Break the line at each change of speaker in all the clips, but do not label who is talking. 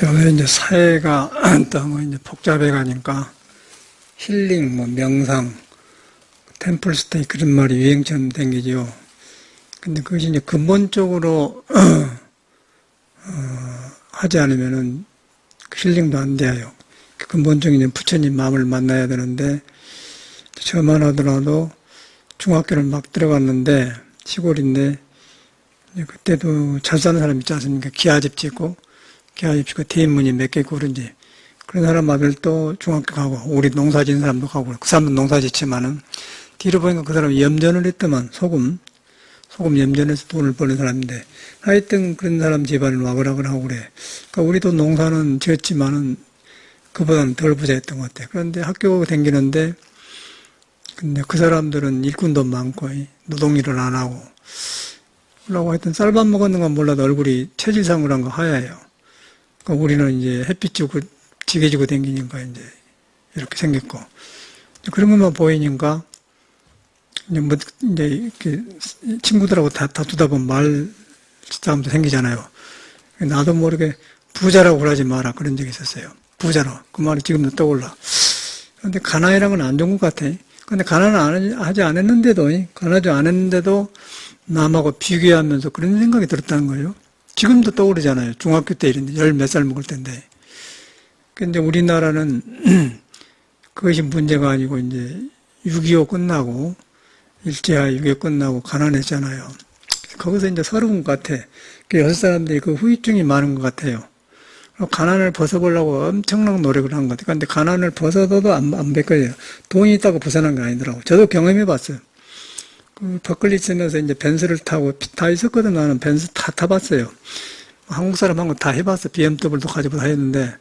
요새 이제 사회가 너무 이제 복잡해 가니까 힐링, 명상, 템플스테이 그런 말이 유행처럼 댕기죠. 근데 그것이 이제 근본적으로 하지 않으면은 힐링도 안 돼요. 근본적인 이제 부처님 마음을 만나야 되는데, 저만 하더라도 중학교를 막 들어갔는데, 시골인데, 그때도 잘 사는 사람 있지 않습니까? 기아집 짓고 대인문이 몇 개 고른지. 그런 사람 아들 또 중학교 가고, 우리 농사 짓는 사람도 가고, 그 사람은 농사 짓지만은, 뒤로 보니까 그 사람이 염전을 했더만, 소금 염전해서 돈을 버는 사람인데, 하여튼 그런 사람 집안을 와글와글 하고 그래. 그러니까 우리도 농사는 지었지만은, 그보다는 덜 부자였던 것 같아. 그런데 학교 다니는데, 근데 그 사람들은 일꾼도 많고, 노동일을 안 하고, 그러고 하여튼 쌀밥 먹었는 건 몰라도 얼굴이 체질상으로 한 거 하얘요. 그러니까 우리는 이제 햇빛 쬐고 지게 지고 다니니까 이제 이렇게 생겼고, 그런 것만 보이니까, 이제 이렇게 친구들하고 다투다 보면 말 싸움도 생기잖아요. 나도 모르게 부자라고 그러지 마라 그런 적이 있었어요. 부자로. 그 말이 지금도 떠올라. 근데 가난이란 건 안 좋은 것 같아. 근데 가난은 하지 않았는데도 남하고 비교하면서 그런 생각이 들었다는 거예요. 지금도 떠오르잖아요. 중학교 때 이런데, 열 몇 살 먹을 때인데. 근데 우리나라는 그것이 문제가 아니고, 이제 6.25 끝나고, 일제하 6.25 끝나고 가난했잖아요. 거기서 이제 서러운 것 같아. 그 여섯 사람들이 그 후유증이 많은 것 같아요. 가난을 벗어보려고 엄청난 노력을 한 것 같아요. 근데 가난을 벗어도 안 벗겨져요. 돈이 있다고 벗어난 게 아니더라고. 저도 경험해 봤어요. 그 버클리 쓰면서 이제 벤츠를 타고 다 있었거든. 나는 벤츠 다 타봤어요. 한국 사람 한 거 다 해봤어. BMW도 가지고 다 했는데,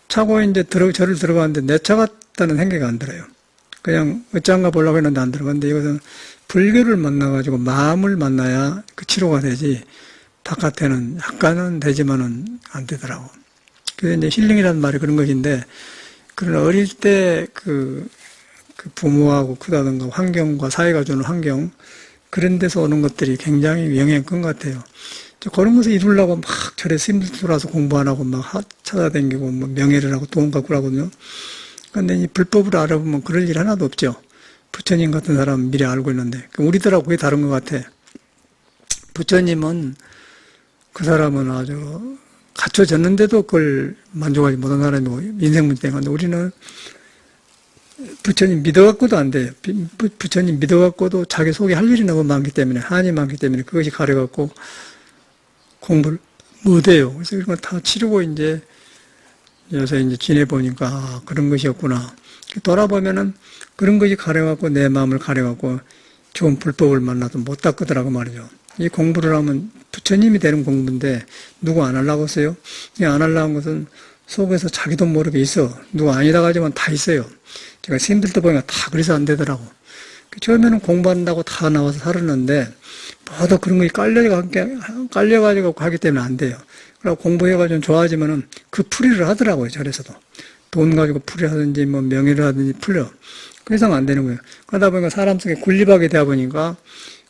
차고 이제 저를 들어가는데 내 차 같다는 생각이 안 들어요. 그냥 어쩐가 보려고 했는데 안 들어갔는데, 이것은 불교를 만나가지고 마음을 만나야 그 치료가 되지, 바깥에는 약간은 되지만은 안 되더라고. 그래서 이제 힐링이라는 말이 그런 것인데, 그런 어릴 때 그 부모하고 크다든가 환경과 사회가 주는 환경, 그런 데서 오는 것들이 굉장히 영향이 큰 것 같아요. 그런 것을 이루려고 막 절에서 힘들어서 공부 안 하고 막 찾아다니고 뭐 명예를 하고 돈 갖고 하거든요. 근데 이 불법을 알아보면 그럴 일 하나도 없죠. 부처님 같은 사람은 미리 알고 있는데, 우리들하고 그게 다른 것 같아. 부처님은 그 사람은 아주 갖춰졌는데도 그걸 만족하지 못한 사람이고 인생 문제 때문에, 우리는 부처님 믿어갖고도 안 돼요. 부처님 믿어갖고도 자기 속에 할 일이 너무 많기 때문에, 한이 많기 때문에 그것이 가려갖고 공부를 못해요. 그래서 이런 걸 다 치르고 이제 요새 이제 지내보니까, 아, 그런 것이었구나. 돌아보면은 그런 것이 가려갖고 내 마음을 가려갖고 좋은 불법을 만나도 못 닦더라고 말이죠. 이 공부를 하면 부처님이 되는 공부인데 누구 안 하려고 했어요? 안 하려고 한 것은 속에서 자기도 모르게 있어. 누구 아니라고 하지만 다 있어요. 제가 스님들도 보니까 다 그래서 안 되더라고. 처음에는 공부한다고 다 나와서 살았는데, 모두 그런 것이 깔려가지고 하기 때문에 안 돼요. 그리고 공부해가지고 좋아하지만은 그 풀이를 하더라고요, 절에서도. 돈 가지고 풀이 하든지, 뭐 명예를 하든지 풀려. 그래서 안 되는 거예요. 그러다 보니까 사람 속에 군립하게 되어 보니까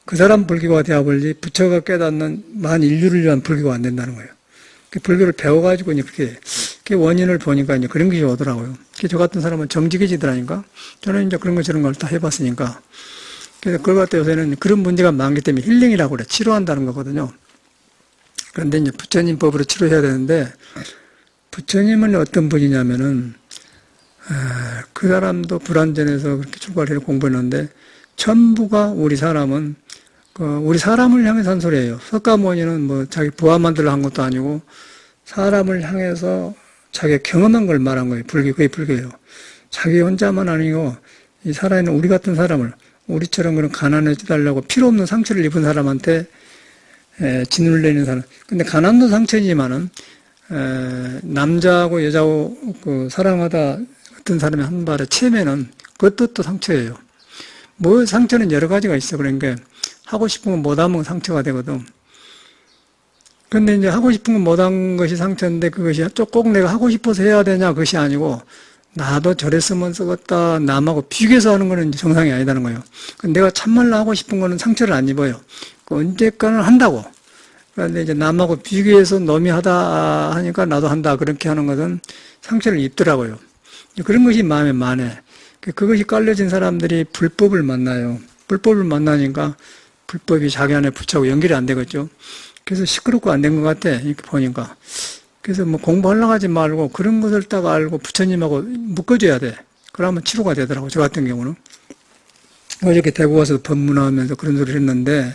그 사람 불교가 되어 버리지, 부처가 깨닫는 만 인류를 위한 불교가 안 된다는 거예요. 그 불교를 배워가지고 이제 그 원인을 보니까 이제 그런 것이 오더라고요. 저 같은 사람은 정직해지더라니까. 저는 이제 그런 거 저런 걸 다 해봤으니까. 그래서 그걸 갖다 요새는 그런 문제가 많기 때문에 힐링이라고 그래. 치료한다는 거거든요. 그런데 이제 부처님 법으로 치료해야 되는데, 부처님은 어떤 분이냐면은, 그 사람도 불안전해서 그렇게 출발해서 공부했는데, 전부가 우리 사람은, 우리 사람을 향해서 한 소리예요. 석가모니는 뭐 자기 부하 만들러 한 것도 아니고, 사람을 향해서 자기가 경험한 걸 말한 거예요. 그게 불교예요. 자기 혼자만 아니고, 이 살아있는 우리 같은 사람을, 우리처럼 그런 가난해지달라고 필요 없는 상처를 입은 사람한테 진을 내는 사람. 근데 가난도 상처지만은, 남자하고 여자하고 그 사랑하다 어떤 사람이 한 발에 채면은 그것도 또 상처예요. 뭐 상처는 여러 가지가 있어. 그러니까 하고 싶은 건 못하면 상처가 되거든. 근데 이제 하고 싶은 건 못한 것이 상처인데, 그것이 꼭 내가 하고 싶어서 해야 되냐, 그것이 아니고, 나도 저랬으면 쓰겠다, 남하고 비교해서 하는 거는 정상이 아니다는 거예요. 내가 참말로 하고 싶은 거는 상처를 안 입어요. 언제까는 한다고. 그런데 이제 남하고 비교해서 놈이 하다 하니까 나도 한다. 그렇게 하는 것은 상처를 입더라고요. 그런 것이 마음에 많아. 그것이 깔려진 사람들이 불법을 만나요. 불법을 만나니까 불법이 자기 안에 붙하고 연결이 안 되겠죠. 그래서 시끄럽고 안 된 것 같아. 이렇게 보니까. 그래서 뭐 공부하려고 하지 말고 그런 것을 딱 알고 부처님하고 묶어줘야 돼. 그러면 치료가 되더라고. 저 같은 경우는. 어저께 대구 와서 법문하면서 그런 소리를 했는데,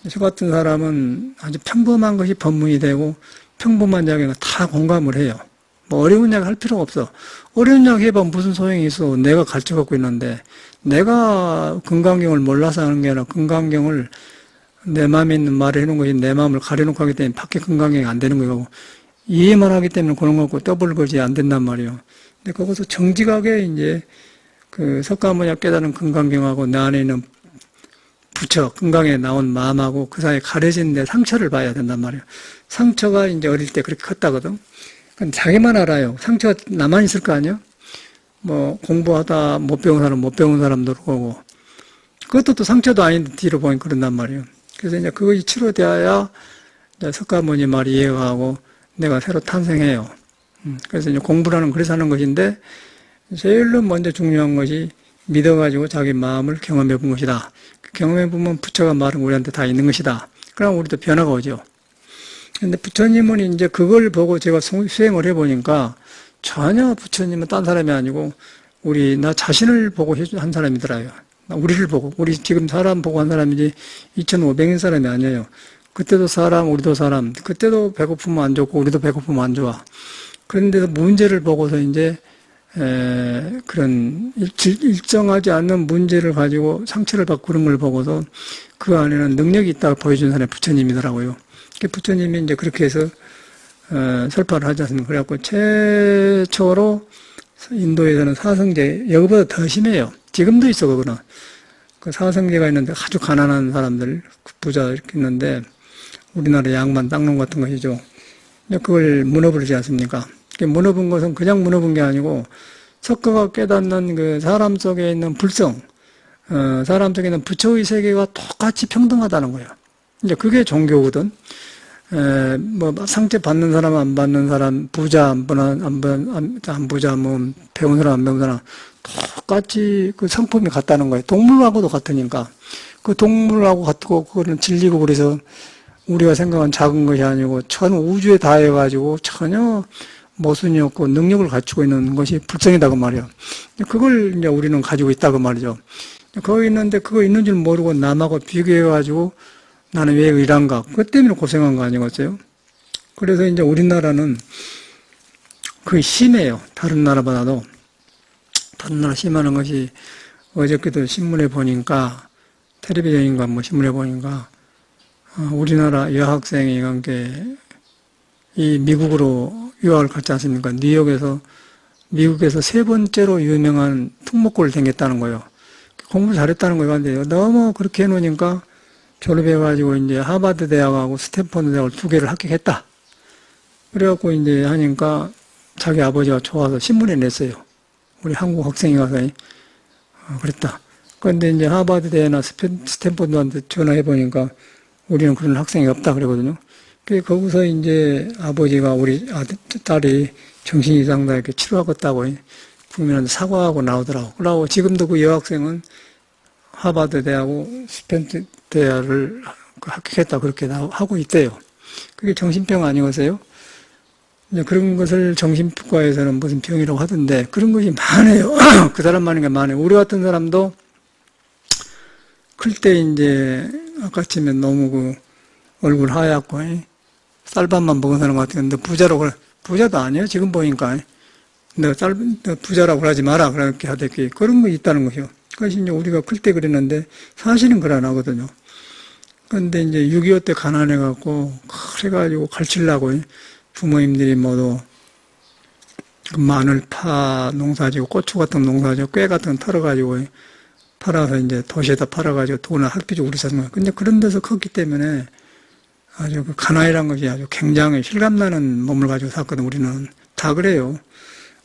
저 같은 사람은 아주 평범한 것이 법문이 되고 평범한 이야기가 다 공감을 해요. 뭐 어려운 이야기 할 필요가 없어. 어려운 이야기 해봐 무슨 소용이 있어. 내가 가르쳐 갖고 있는데, 내가 금강경을 몰라서 하는 게 아니라 금강경을 내 마음에 있는 말을 해놓은 것이 내 마음을 가려놓고 하기 때문에 밖에 금강경이 안 되는 거고, 이해만 하기 때문에 그런 거고 더블 것이 안 된단 말이에요. 근데 거기서 정직하게 이제 그 석가모니가 깨달은 금강경하고 내 안에 있는 부처, 금강에 나온 마음하고 그 사이에 가려진 내 상처를 봐야 된단 말이에요. 상처가 이제 어릴 때 그렇게 컸다거든. 그건 자기만 알아요. 상처가 나만 있을 거 아니야? 뭐 공부하다 못 배운 사람, 못 배운 사람도 그러고. 그것도 또 상처도 아닌데 뒤로 보니 그런단 말이에요. 그래서 이제 그것이 치료되어야 이제 석가모니 말이 이해가 가고 내가 새로 탄생해요. 그래서 이제 공부라는 그래서 하는 것인데, 제일로 먼저 중요한 것이 믿어가지고 자기 마음을 경험해 본 것이다. 경험해 보면 부처가 말은 우리한테 다 있는 것이다. 그럼 우리도 변화가 오죠. 근데 부처님은 이제 그걸 보고 제가 수행을 해보니까 전혀 부처님은 딴 사람이 아니고 나 자신을 보고 한 사람이더라고요. 우리를 보고, 우리 지금 사람 보고 한 사람이지 2,500인 사람이 아니에요. 그때도 사람, 우리도 사람. 그때도 배고프면 안 좋고 우리도 배고프면 안 좋아. 그런데도 문제를 보고서 이제 그런 일정하지 않는 문제를 가지고 상처를 받고 그런 걸 보고서 그 안에는 능력이 있다고 보여준 사람이 부처님이더라고요. 부처님이 이제 그렇게 해서 설파를 하지 않습니까? 그래갖고 최초로 인도에서는 사성제, 여기보다 더 심해요. 지금도 있어, 그거는. 그 사성제가 있는데 아주 가난한 사람들, 부자 이렇게 있는데 우리나라 양반 땅놈 같은 것이죠. 그걸 무너버리지 않습니까? 무너본 것은 그냥 무너본 게 아니고 석가가 깨닫는 그 사람 속에 있는 불성, 사람 속에 있는 부처의 세계가 똑같이 평등하다는 거예요. 이제 그게 종교거든. 뭐 상처 받는 사람 안 받는 사람, 부자 안 부자, 뭐 배운 사람 안 배운 사람 똑같이 그 성품이 같다는 거예요. 동물하고도 같으니까. 그 동물하고 같고 그거는 질리고 그래서 우리가 생각한 작은 것이 아니고 전 우주에 다 해가지고 전혀 모순이 없고 능력을 갖추고 있는 것이 불성이다 그 말이에요. 그걸 이제 우리는 가지고 있다 그 말이죠. 거기 있는데 그거 있는 줄 모르고 남하고 비교해가지고 나는 왜 이란가? 그것 때문에 고생한 거 아니겠어요? 그래서 이제 우리나라는 거의 심해요. 다른 나라보다도. 다른 나라 심하는 것이 어저께도 신문에 보니까 텔레비전인가 뭐 신문에 보니까 우리나라 여학생이 이 미국으로 유학을 갔지 않습니까? 뉴욕에서 미국에서 세 번째로 유명한 특목고를 다녔다는 거예요. 공부 잘했다는 거예요. 근데 너무 그렇게 해놓으니까 졸업해가지고 이제 하버드 대학하고 스탠퍼드 대학을 2개를 합격했다. 그래갖고 이제 하니까 자기 아버지가 좋아서 신문에 냈어요. 우리 한국 학생이 가서 그랬다. 그런데 이제 하버드 대학이나 스탠퍼드한테 전화해보니까 우리는 그런 학생이 없다 그러거든요. 그래서 거기서 이제 아버지가 우리 딸이 정신 이상다 이렇게 치료하겠다고 국민한테 사과하고 나오더라고. 그러고 지금도 그 여학생은 하버드 대하고 스탠퍼드 대학을 합격했다 그렇게 하고 있대요. 그게 정신병 아니겠어요? 그런 것을 정신과에서는 무슨 병이라고 하던데 그런 것이 많아요. 그 사람만인 게 많아요. 우리 같은 사람도 클 때 이제 아까쯤에 너무 그 얼굴 하얗고 쌀밥만 먹은 사람 같은데 부자라고 그래. 부자도 아니에요. 지금 보니까 너 부자라고 하지 마라 그렇게 하듯이 그런 거 있다는 것이요. 그것이 이제 우리가 클 때 그랬는데 사실은 그래 안 하거든요. 그런데 이제 6.25 때 가난해갖고 그래가지고 갈치려고 부모님들이 모두 마늘 파 농사지고 고추 같은 농사지고 꽤 같은 거 털어가지고 팔아서 이제 도시에다 팔아가지고 돈을 학비주고 우리 샀는 거예요. 근데 그런 데서 컸기 때문에 아주 그 가난이란 것이 아주 굉장히 실감나는 몸을 가지고 샀거든. 우리는 다 그래요.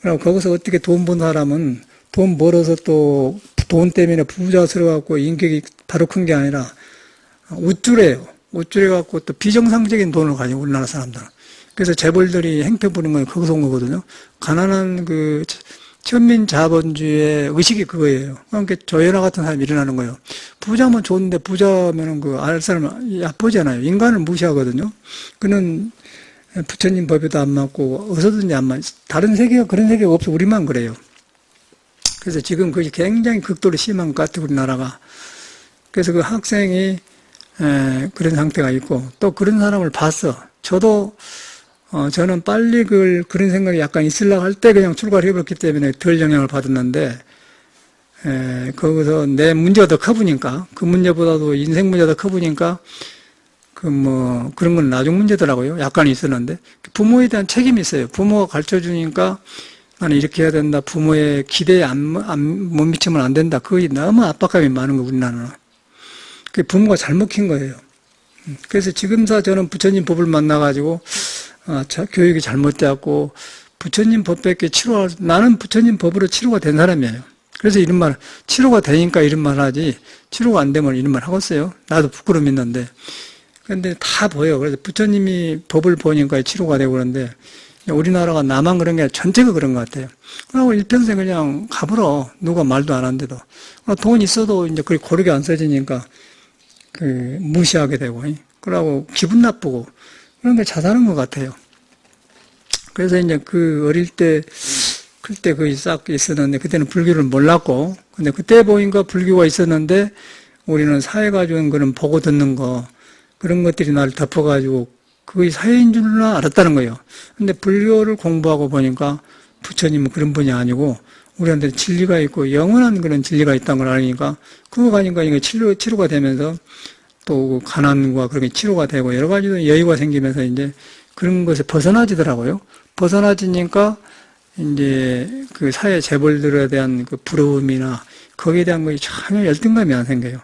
그리고 거기서 어떻게 돈 번 사람은 돈 벌어서 또 돈 때문에 부자스러워갖고 인격이 바로 큰 게 아니라 우쭐해요. 옷줄여 갖고 또 비정상적인 돈을 가지고 우리나라 사람들은. 그래서 재벌들이 행패 부리는 건 거기서 온 거거든요. 가난한 그 천민 자본주의의 의식이 그거예요. 그러니까 조현아 같은 사람이 일어나는 거예요. 부자면 좋은데 부자면은 그 알 사람 얕보잖아요. 인간을 무시하거든요. 그는 부처님 법에도 안 맞고 어디서든지 안 맞. 다른 세계가 그런 세계가 없어. 우리만 그래요. 그래서 지금 그것이 굉장히 극도로 심한 것 같아요. 우리나라가. 그래서 그 학생이 그런 상태가 있고 또 그런 사람을 봤어. 저는 빨리 그런 생각이 약간 있으려고 할 때 그냥 출가를 해버렸기 때문에 덜 영향을 받았는데, 거기서 내 문제가 더 커보니까, 그 문제보다도 인생 문제가 더 커보니까, 그런 건 나중 문제더라고요. 약간 있었는데. 부모에 대한 책임이 있어요. 부모가 가르쳐 주니까 나는 이렇게 해야 된다. 부모의 기대에 못 미치면 안 된다. 그게 너무 압박감이 많은 거, 우리나라는. 그 부모가 잘못 킨 거예요. 그래서 지금서 저는 부처님 법을 만나가지고, 교육이 잘못되었고, 부처님 법밖에 나는 부처님 법으로 치료가 된 사람이에요. 그래서 이런 말, 치료가 되니까 이런 말 하지, 치료가 안 되면 이런 말 하겠어요? 나도 부끄러움 있는데. 근데 다 보여. 그래서 부처님이 법을 보니까 치료가 되고 그런데, 우리나라가 나만 그런 게 아니라 전체가 그런 것 같아요. 그리고 일평생 그냥 가불어. 누가 말도 안 한데도. 돈 있어도 이제 그게 고르게 안 써지니까, 무시하게 되고, 그러고 기분 나쁘고, 그런 게 자살한 것 같아요. 그래서 이제 어릴 때, 클 때 거의 싹 있었는데, 그때는 불교를 몰랐고, 근데 그때 보니까 불교가 있었는데, 우리는 사회가 준 그런 보고 듣는 거, 그런 것들이 나를 덮어가지고, 그게 사회인 줄로 알았다는 거예요. 근데 불교를 공부하고 보니까, 부처님은 그런 분이 아니고, 우리한테 진리가 있고, 영원한 그런 진리가 있다는 걸 알으니까, 그거 가니까 이게 치료가 되면서, 또 가난과 그렇게 치료가 되고 여러 가지 여유가 생기면서 이제 그런 것에 벗어나지더라고요. 벗어나지니까 이제 그 사회 재벌들에 대한 그 부러움이나 거기에 대한 것이 전혀 열등감이 안 생겨요.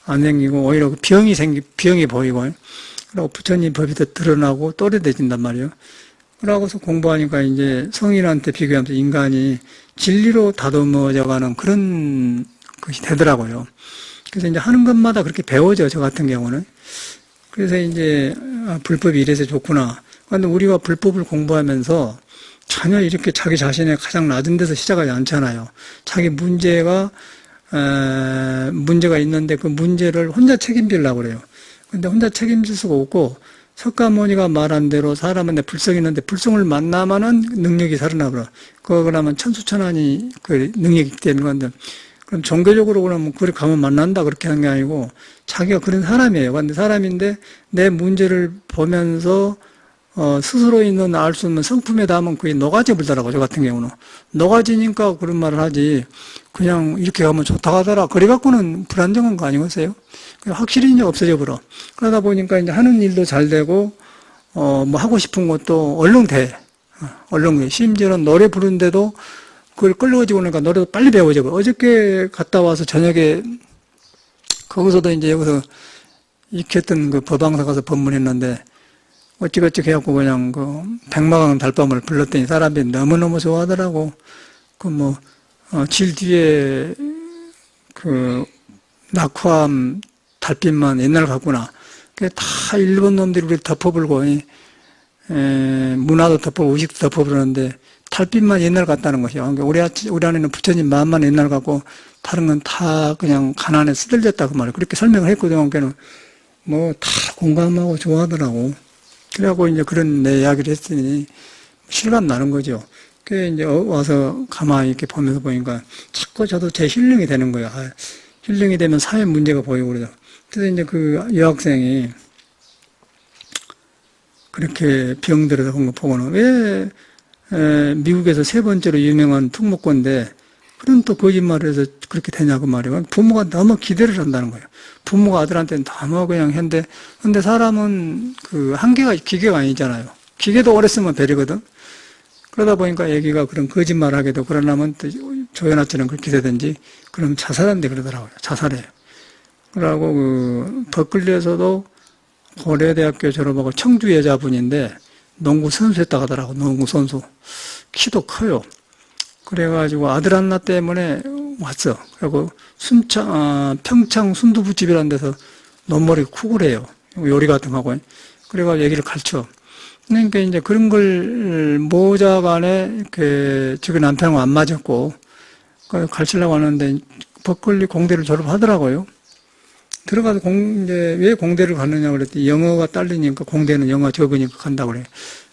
안 생기고 오히려 병이 보이고 그리고 부처님 법이 더 드러나고 또래돼진단 말이에요. 그러고서 공부하니까 이제 성인한테 비교하면서 인간이 진리로 다듬어져가는 그런 것이 되더라고요. 그래서 이제 하는 것마다 그렇게 배워져, 저 같은 경우는. 그래서 이제, 불법이 이래서 좋구나. 그런데 우리가 불법을 공부하면서 전혀 이렇게 자기 자신의 가장 낮은 데서 시작하지 않잖아요. 자기 문제가 있는데 그 문제를 혼자 책임지려고 그래요. 근데 혼자 책임질 수가 없고, 석가모니가 말한 대로 사람은 불성이 있는데 불성을 만나면은 능력이 살아나버려. 그러면 천수천안이 그 능력이 있기 때문에 건데, 그럼 종교적으로 그러면 그래 가면 만난다 그렇게 하는 게 아니고 자기가 그런 사람이에요. 근데 사람인데 내 문제를 보면서 스스로 있는 알 수 없는 성품에 담은 그게 녹아져 버리더라고. 저 같은 경우는 녹아지니까 그런 말을 하지. 그냥 이렇게 가면 좋다 하더라. 그래 갖고는 불안정한 거 아니겠어요? 확실히 이제 없어져 버려. 그러다 보니까 이제 하는 일도 잘 되고 뭐 하고 싶은 것도 얼른 돼. 얼른 돼. 심지어는 노래 부르는데도 그걸 끌려가지고 오니까 노래도 빨리 배워져. 어저께 갔다 와서 저녁에, 거기서도 이제 여기서 익혔던 그 법왕사 가서 법문했는데, 어찌어찌 해갖고 그냥 백마강 달밤을 불렀더니 사람들이 너무너무 좋아하더라고. 질 뒤에 낙화암 달빛만 옛날 같구나. 그게 다 일본 놈들이 우리 덮어불고, 문화도 덮어불고, 의식도 덮어부르는데, 달빛만 옛날 같다는 것이요. 그러니까 우리 안에는 부처님 마음만 옛날 같고, 다른 건 다 그냥 가난에 쓰들렸다 그 말이에요. 그렇게 설명을 했거든요. 그러니까 다 공감하고 좋아하더라고. 그래갖고 이제 그런 내 이야기를 했더니 실감 나는 거죠. 그래 이제 와서 가만히 이렇게 보면서 보니까 자꾸 저도 제 힐링이 되는 거예요. 힐링이 되면 사회 문제가 보이고 그러죠. 그래서 이제 그 여학생이 그렇게 병들어서 본 거 보고는 왜 미국에서 세 번째로 유명한 특목고인데 그런 또 거짓말을 해서 그렇게 되냐고 말이에요. 부모가 너무 기대를 한다는 거예요. 부모가 아들한테는 너무 그냥 했는데 근데 사람은 한계가 기계가 아니잖아요. 기계도 오래 쓰면 베리거든. 그러다 보니까 애기가 그런 거짓말을 하게 되고 그러려면 또 조연아처럼 그렇게 되든지 그럼 자살한대 그러더라고요. 자살해요. 그러고 버클리에서도 고려대학교 졸업하고 청주 여자분인데 농구 선수였다 하더라고. 농구 선수. 키도 커요. 그래가지고 아들 하나 때문에 왔어. 그리고 평창 순두부집이라는 데서 논머리 쿠고래요. 요리 같은 거 하고. 그래가지고 얘기를 가르쳐. 그러니까 이제 그런 걸 모자간에 저기 남편하고 안 맞았고, 가르치려고 하는데 버클리 공대를 졸업하더라고요. 들어가서 이제 왜 공대를 갔느냐 그랬더니 영어가 딸리니까 공대는 영어 적으니까 간다고 그래.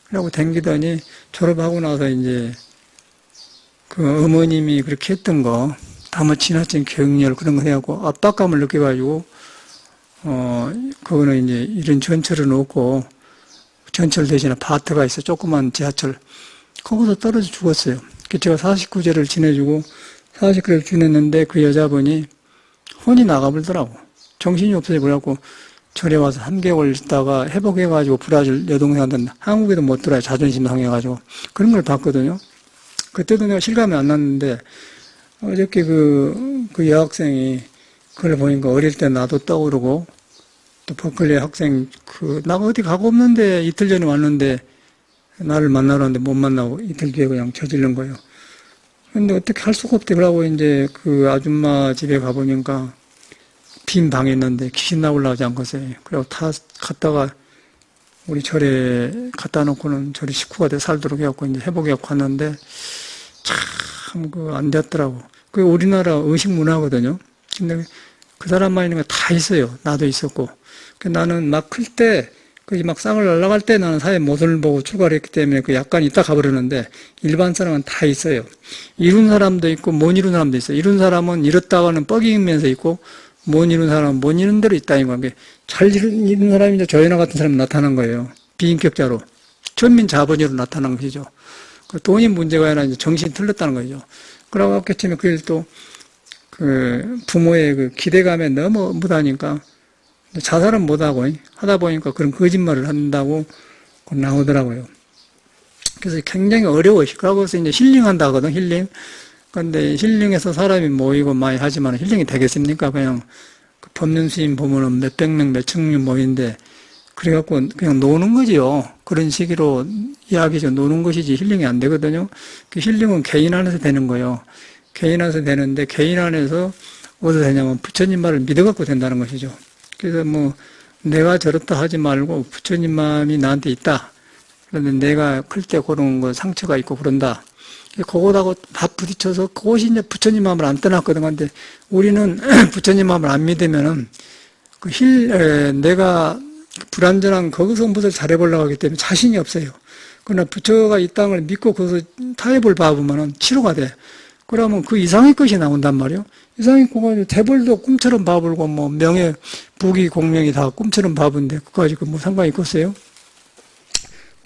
그러고 댕기더니 졸업하고 나서 이제 그 어머님이 그렇게 했던 거, 다뭐 지나친 경렬 그런 거 해갖고 압박감을 느껴가지고, 그거는 이제 이런 전철을 놓고 전철 대신에 파트가 있어. 조그만 지하철. 거기서 떨어져 죽었어요. 제가 49제를 지내주고 49제를 지냈는데 그 여자분이 혼이 나가버리더라고. 정신이 없어져 버려갖고 절에 와서 3개월 있다가 회복해가지고 브라질 여동생한테 한국에도 못 들어요. 자존심 상해가지고. 그런 걸 봤거든요. 그때도 내가 실감이 안 났는데 어저께 그 여학생이 그걸 보니까 어릴 때 나도 떠오르고 또 버클리 학생 나 어디 가고 없는데 이틀 전에 왔는데 나를 만나러 왔는데 못 만나고 이틀 뒤에 그냥 저지른 거예요. 근데 어떻게 할 수가 없대. 그러고 이제 그 아줌마 집에 가보니까 빈 방이 있는데 귀신 나오려고 하지 않겠어요. 그리고 다 갔다가 우리 절에 갖다 놓고는 절에 식구가 돼 살도록 해갖고 이제 회복해갖고 왔는데 참 안 됐더라고. 그게 우리나라 의식 문화거든요. 근데 그 사람만 있는 거 다 있어요. 나도 있었고. 나는 막 클 때, 막 쌍을 날아갈 때 나는 사회 모습을 보고 출가를 했기 때문에 약간 있다 가버렸는데 일반 사람은 다 있어요. 이룬 사람도 있고 못 이룬 사람도 있어요. 이룬 사람은 이뤘다가는 뻐기면서 있고 못 이룬 사람은 못 이룬 대로 있다는 거예요. 잘 이룬 사람이 이제 조연아 같은 사람이 나타난 거예요. 비인격자로. 전민 자본주의로 나타난 것이죠. 돈이 문제가 아니라 이제 정신이 틀렸다는 거죠. 그러고 아침에 그일 또 부모의 그 기대감에 너무 못하니까 자살은 못하고 하다 보니까 그런 거짓말을 한다고 나오더라고요. 그래서 굉장히 어려워요. 그러고서 이제 힐링한다 하거든, 힐링. 근데 힐링해서 사람이 모이고 많이 하지만 힐링이 되겠습니까? 그냥 법륜 스님 보면은 몇백 명, 몇천 명 모이는데 그래갖고 그냥 노는 거지요. 그런 식으로 이야기죠. 노는 것이지 힐링이 안 되거든요. 그 힐링은 개인 안에서 되는 거예요. 개인 안에서 되는데 개인 안에서 어디서 되냐면 부처님 말을 믿어갖고 된다는 것이죠. 그래서 내가 저렇다 하지 말고 부처님 마음이 나한테 있다. 그런데 내가 클 때 그런 거 상처가 있고 그런다. 그것하고 다 부딪혀서 그것이 이제 부처님 마음을 안 떠났거든. 근데 우리는 부처님 마음을 안 믿으면은 내가 불완전한 거기서 무엇을 잘해보려고 하기 때문에 자신이 없어요. 그러나 부처가 이 땅을 믿고 거기서 타협을 봐보면은 치료가 돼. 그러면 그 이상의 것이 나온단 말이에요. 이상의 것이 대벌도 꿈처럼 봐불고 명예, 부귀, 공명이 다 꿈처럼 봐본데 그거까지 상관이 있겠어요?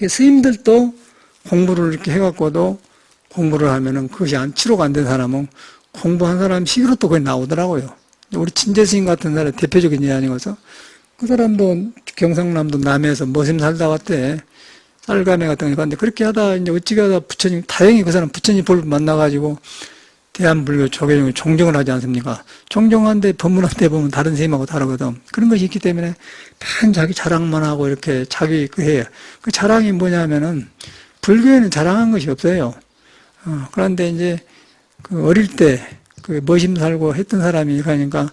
스님들도 공부를 이렇게 해갖고도 공부를 하면은 그것이 치료가 안 된 사람은 공부한 사람 식으로 또 그게 나오더라고요. 우리 친제 스님 같은 사람 대표적인 예아니어서 그 사람도 경상남도 남해에서 머슴 살다 왔대. 쌀가메 같은 거 갔는데 그렇게 하다 이제 어찌 하다 부처님, 다행히 그 사람 부처님 볼 만나가지고 대한불교 조계종에 종정을 하지 않습니까? 종정한데 법문한테 보면 다른 스님하고 다르거든. 그런 것이 있기 때문에 단 자기 자랑만 하고 이렇게 자기 해요. 그 자랑이 뭐냐면은 불교에는 자랑한 것이 없어요. 그런데 이제 어릴 때 머심 살고 했던 사람이 그러니까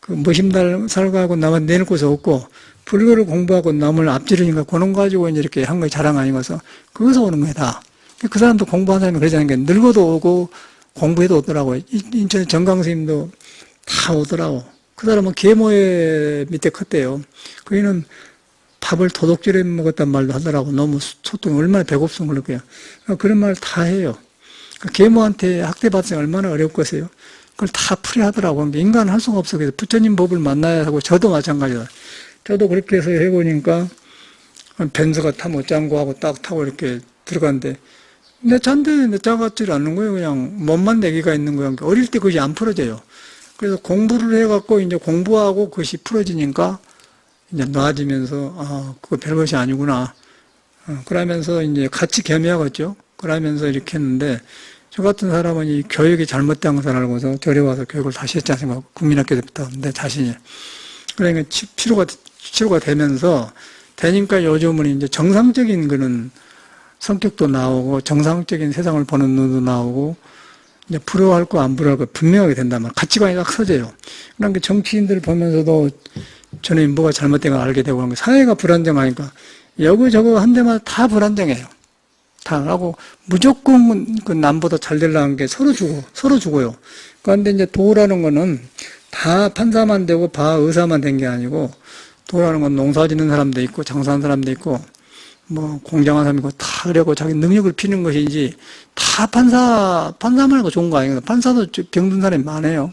머심 살고 하고 남은 내놓을 곳이 없고 불교를 공부하고 남을 앞지르니까 그런 가지고 이제 이렇게 한 거에 자랑 아니면서 그것서 오는 거야 다. 그 사람도 공부한 사람이 그러지 않은 게 늙어도 오고 공부해도 오더라고요. 인천 정강스님도 다 오더라고. 그 사람은 계모의 밑에 컸대요. 그이는 밥을 도둑질해 먹었단 말도 하더라고. 너무 소통이 얼마나 배고프면 그럴 거야. 그런 말 다 해요. 계모한테 학대받으면 얼마나 어렵겠어요. 그걸 다 풀이하더라고. 인간은 할 수가 없어. 그래서 부처님 법을 만나야 하고 저도 마찬가지다. 저도 그렇게 해서 해보니까 벤츠가 타 못 장고 하고 딱 타고 이렇게 들어갔는데 내 차인데 내 차 같지를 않는 거예요. 그냥 몸만 내기가 있는 거예요. 어릴 때 그것이 안 풀어져요. 그래서 공부를 해갖고 이제 공부하고 그것이 풀어지니까 이제 나아지면서 그거 별것이 아니구나. 그러면서 이제 같이 겸해야겠죠. 그러면서 이렇게 했는데 저 같은 사람은 이 교육이 잘못된 것을 알고서 절에 와서 교육을 다시 했지 않습니까? 국민학교부터 내 자신이. 그러니까 치료가 되면서 되니까 요즘은 이제 정상적인 그런 성격도 나오고 정상적인 세상을 보는 눈도 나오고 이제 부러워할 거 안 부러워할 거 분명하게 된단 말이에요. 가치관이 딱 서져요. 그러니까 정치인들 보면서도 저는 뭐가 잘못된 걸 알게 되고 그런 거. 사회가 불안정하니까 여기저기 한 데마다 다 불안정해요. 다 하고 무조건 그 남보다 잘 되려는 게 서로 주고요. 그런데 이제 도라는 거는 다 판사만 되고 의사만 된 게 아니고 도라는 건 농사 짓는 사람도 있고 장사하는 사람도 있고 뭐 공장하는 사람이 있고 다 그래고 자기 능력을 피는 것이지 다 판사 말고 좋은 거 아니에요. 판사도 병든 사람이 많아요.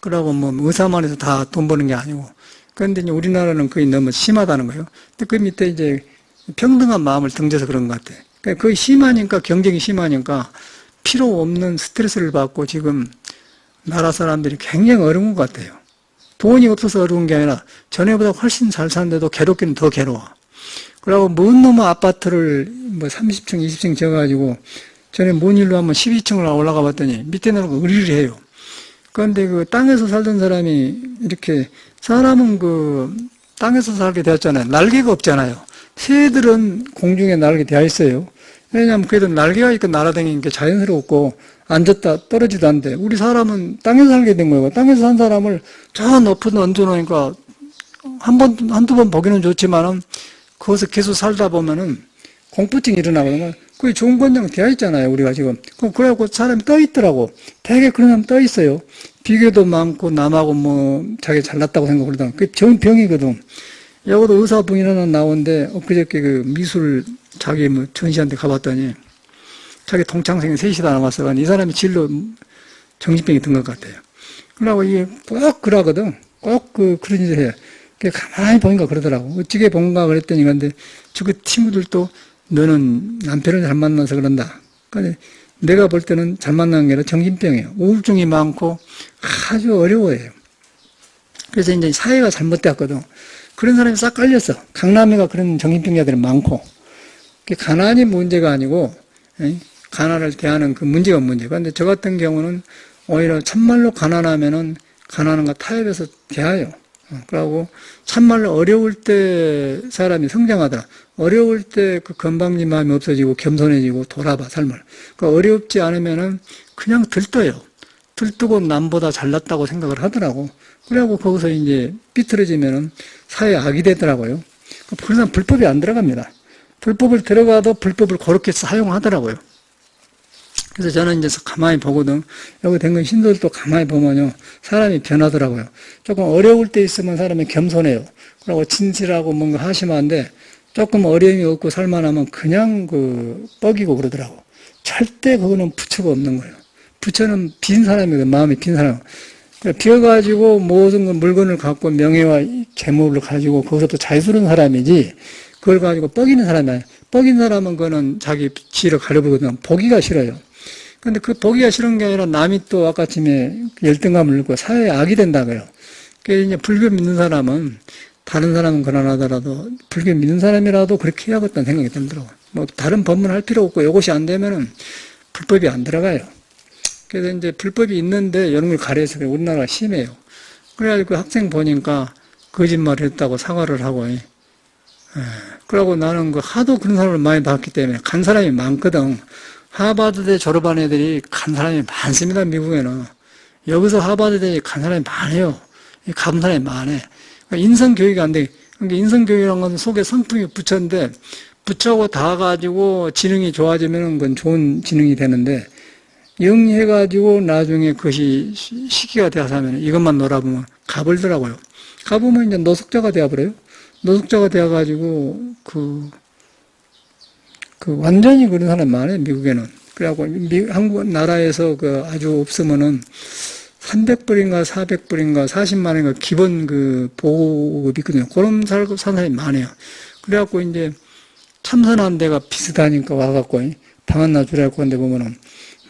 그러고 뭐 의사만 해서 다 돈 버는 게 아니고. 그런데 이제 우리나라는 거의 너무 심하다는 거예요. 근데 그 밑에 이제 평등한 마음을 등져서 그런 것 같아. 그러니까 거의 심하니까 경쟁이 심하니까 필요 없는 스트레스를 받고 지금 나라 사람들이 굉장히 어려운 것 같아요. 돈이 없어서 어려운 게 아니라 전에보다 훨씬 잘 사는데도 괴롭기는 더 괴로워. 그러고 먼 놈의 아파트를 뭐 30층, 20층 지어가지고 전에 뭔 일로 한번 12층을 올라가 봤더니 밑에 내려가 의리를 해요. 그런데 그 땅에서 살던 사람이 이렇게 사람은 그 땅에서 살게 되었잖아요. 날개가 없잖아요. 새들은 공중에 날개 되어 있어요. 왜냐하면 그래도 날개가 있고 날아다니는 게 자연스럽고 앉았다 떨어지도 않는데 우리 사람은 땅에서 살게 된 거예요. 땅에서 산 사람을 저 높은 데 얹어놓으니까 한두 번 보기는 좋지만은 거기서 계속 살다 보면은 공포증이 일어나거든요. 그게 좋은 건장 되어 있잖아요, 우리가 지금. 그래갖고 사람이 떠 있더라고. 되게 그런 사람 떠 있어요. 비교도 많고 남하고 뭐 자기 잘났다고 생각을 하다가 그게 병이거든. 여기도 의사분이 하나 나오는데 엊그저께 그 미술 자기 뭐 전시한테 가봤더니 자기 동창생이 셋이 다 남았어. 이 사람이 진로 정신병이 든 것 같아요. 그러고 이게 꼭 그러거든. 꼭 그런 일을 해요. 가만히 보니까 그러더라고. 어찌게 본가 그랬더니 근데 저그 친구들도 너는 남편을 잘 만나서 그런다. 근데 내가 볼 때는 잘 만나는 게 아니라 정신병이에요. 우울증이 많고 아주 어려워해요. 그래서 이제 사회가 잘못되었거든. 그런 사람이 싹 깔렸어. 강남에가 그런 정신병자들이 많고. 가난이 문제가 아니고 가난을 대하는 그 문제가 문제고. 근데 저 같은 경우는 오히려 참말로 가난하면은 가난한가 타협해서 대하여. 그러고 참말로 어려울 때 사람이 성장하더라. 어려울 때 그 건방진 마음이 없어지고 겸손해지고 돌아봐 삶을. 그러니까 어렵지 않으면은 그냥 들떠요. 들뜨고 남보다 잘났다고 생각을 하더라고. 그래갖고 거기서 이제 삐뚤어지면은 사회에 악이 되더라고요. 그런 사람 불법이 안 들어갑니다. 불법을 들어가도 불법을 그렇게 사용하더라고요. 그래서 저는 이제 가만히 보거든. 여기 된 건 신도들도 가만히 보면요. 사람이 변하더라고요. 조금 어려울 때 있으면 사람이 겸손해요. 그리고 진실하고 뭔가 하심한데 조금 어려움이 없고 살만하면 그냥 뻐기고 그러더라고. 절대 그거는 부처가 없는 거예요. 부처는 빈 사람이거든. 마음이 빈 사람. 비어가지고 모든 물건을 갖고 명예와 재물을 가지고 거기서부터 자유스러운 사람이지 그걸 가지고 뻐기는 사람이 아니야. 뻐긴 사람은 그거는 자기 지혜를 가려보거든. 보기가 싫어요. 근데 그 보기가 싫은 게 아니라 남이 또 아까쯤에 열등감을 느끼고 사회에 악이 된다고요. 그래서 이제 불교 믿는 사람은 다른 사람은 그러나더라도 불교 믿는 사람이라도 그렇게 해야겠다는 생각이 들더라고요. 뭐 다른 법문 할 필요 없고 이것이 안 되면은 불법이 안 들어가요. 그래서 이제 불법이 있는데 이런 걸 가려서 우리나라가 심해요. 그래가지고 그 학생 보니까 거짓말을 했다고 사과를 하고, 그러고 나는 하도 그런 사람을 많이 봤기 때문에 간 사람이 많거든. 하버드대 졸업한 애들이 간 사람이 많습니다, 미국에는. 여기서 하버드대 간 사람이 많아요. 가본 사람이 많아. 그러니까 인성교육이 안 돼. 그러니까 인성교육이라는 건 속에 성품이 부처인데, 부처하고 다 가지고 지능이 좋아지면 그건 좋은 지능이 되는데, 영리해가지고 나중에 그것이 시기가 되어서 하면 이것만 놀아보면 가버리더라고요. 가보면 이제 노숙자가 되어버려요. 노숙자가 되어가지고, 완전히 그런 사람이 많아요, 미국에는. 그래갖고, 한국 나라에서 아주 없으면은 300불인가 400불인가 40만원인가 기본 보급이 있거든요. 그런 산 사람이 많아요. 그래갖고 이제 참선한 데가 비슷하니까 와갖고 방 하나 주라고 하는데 보면은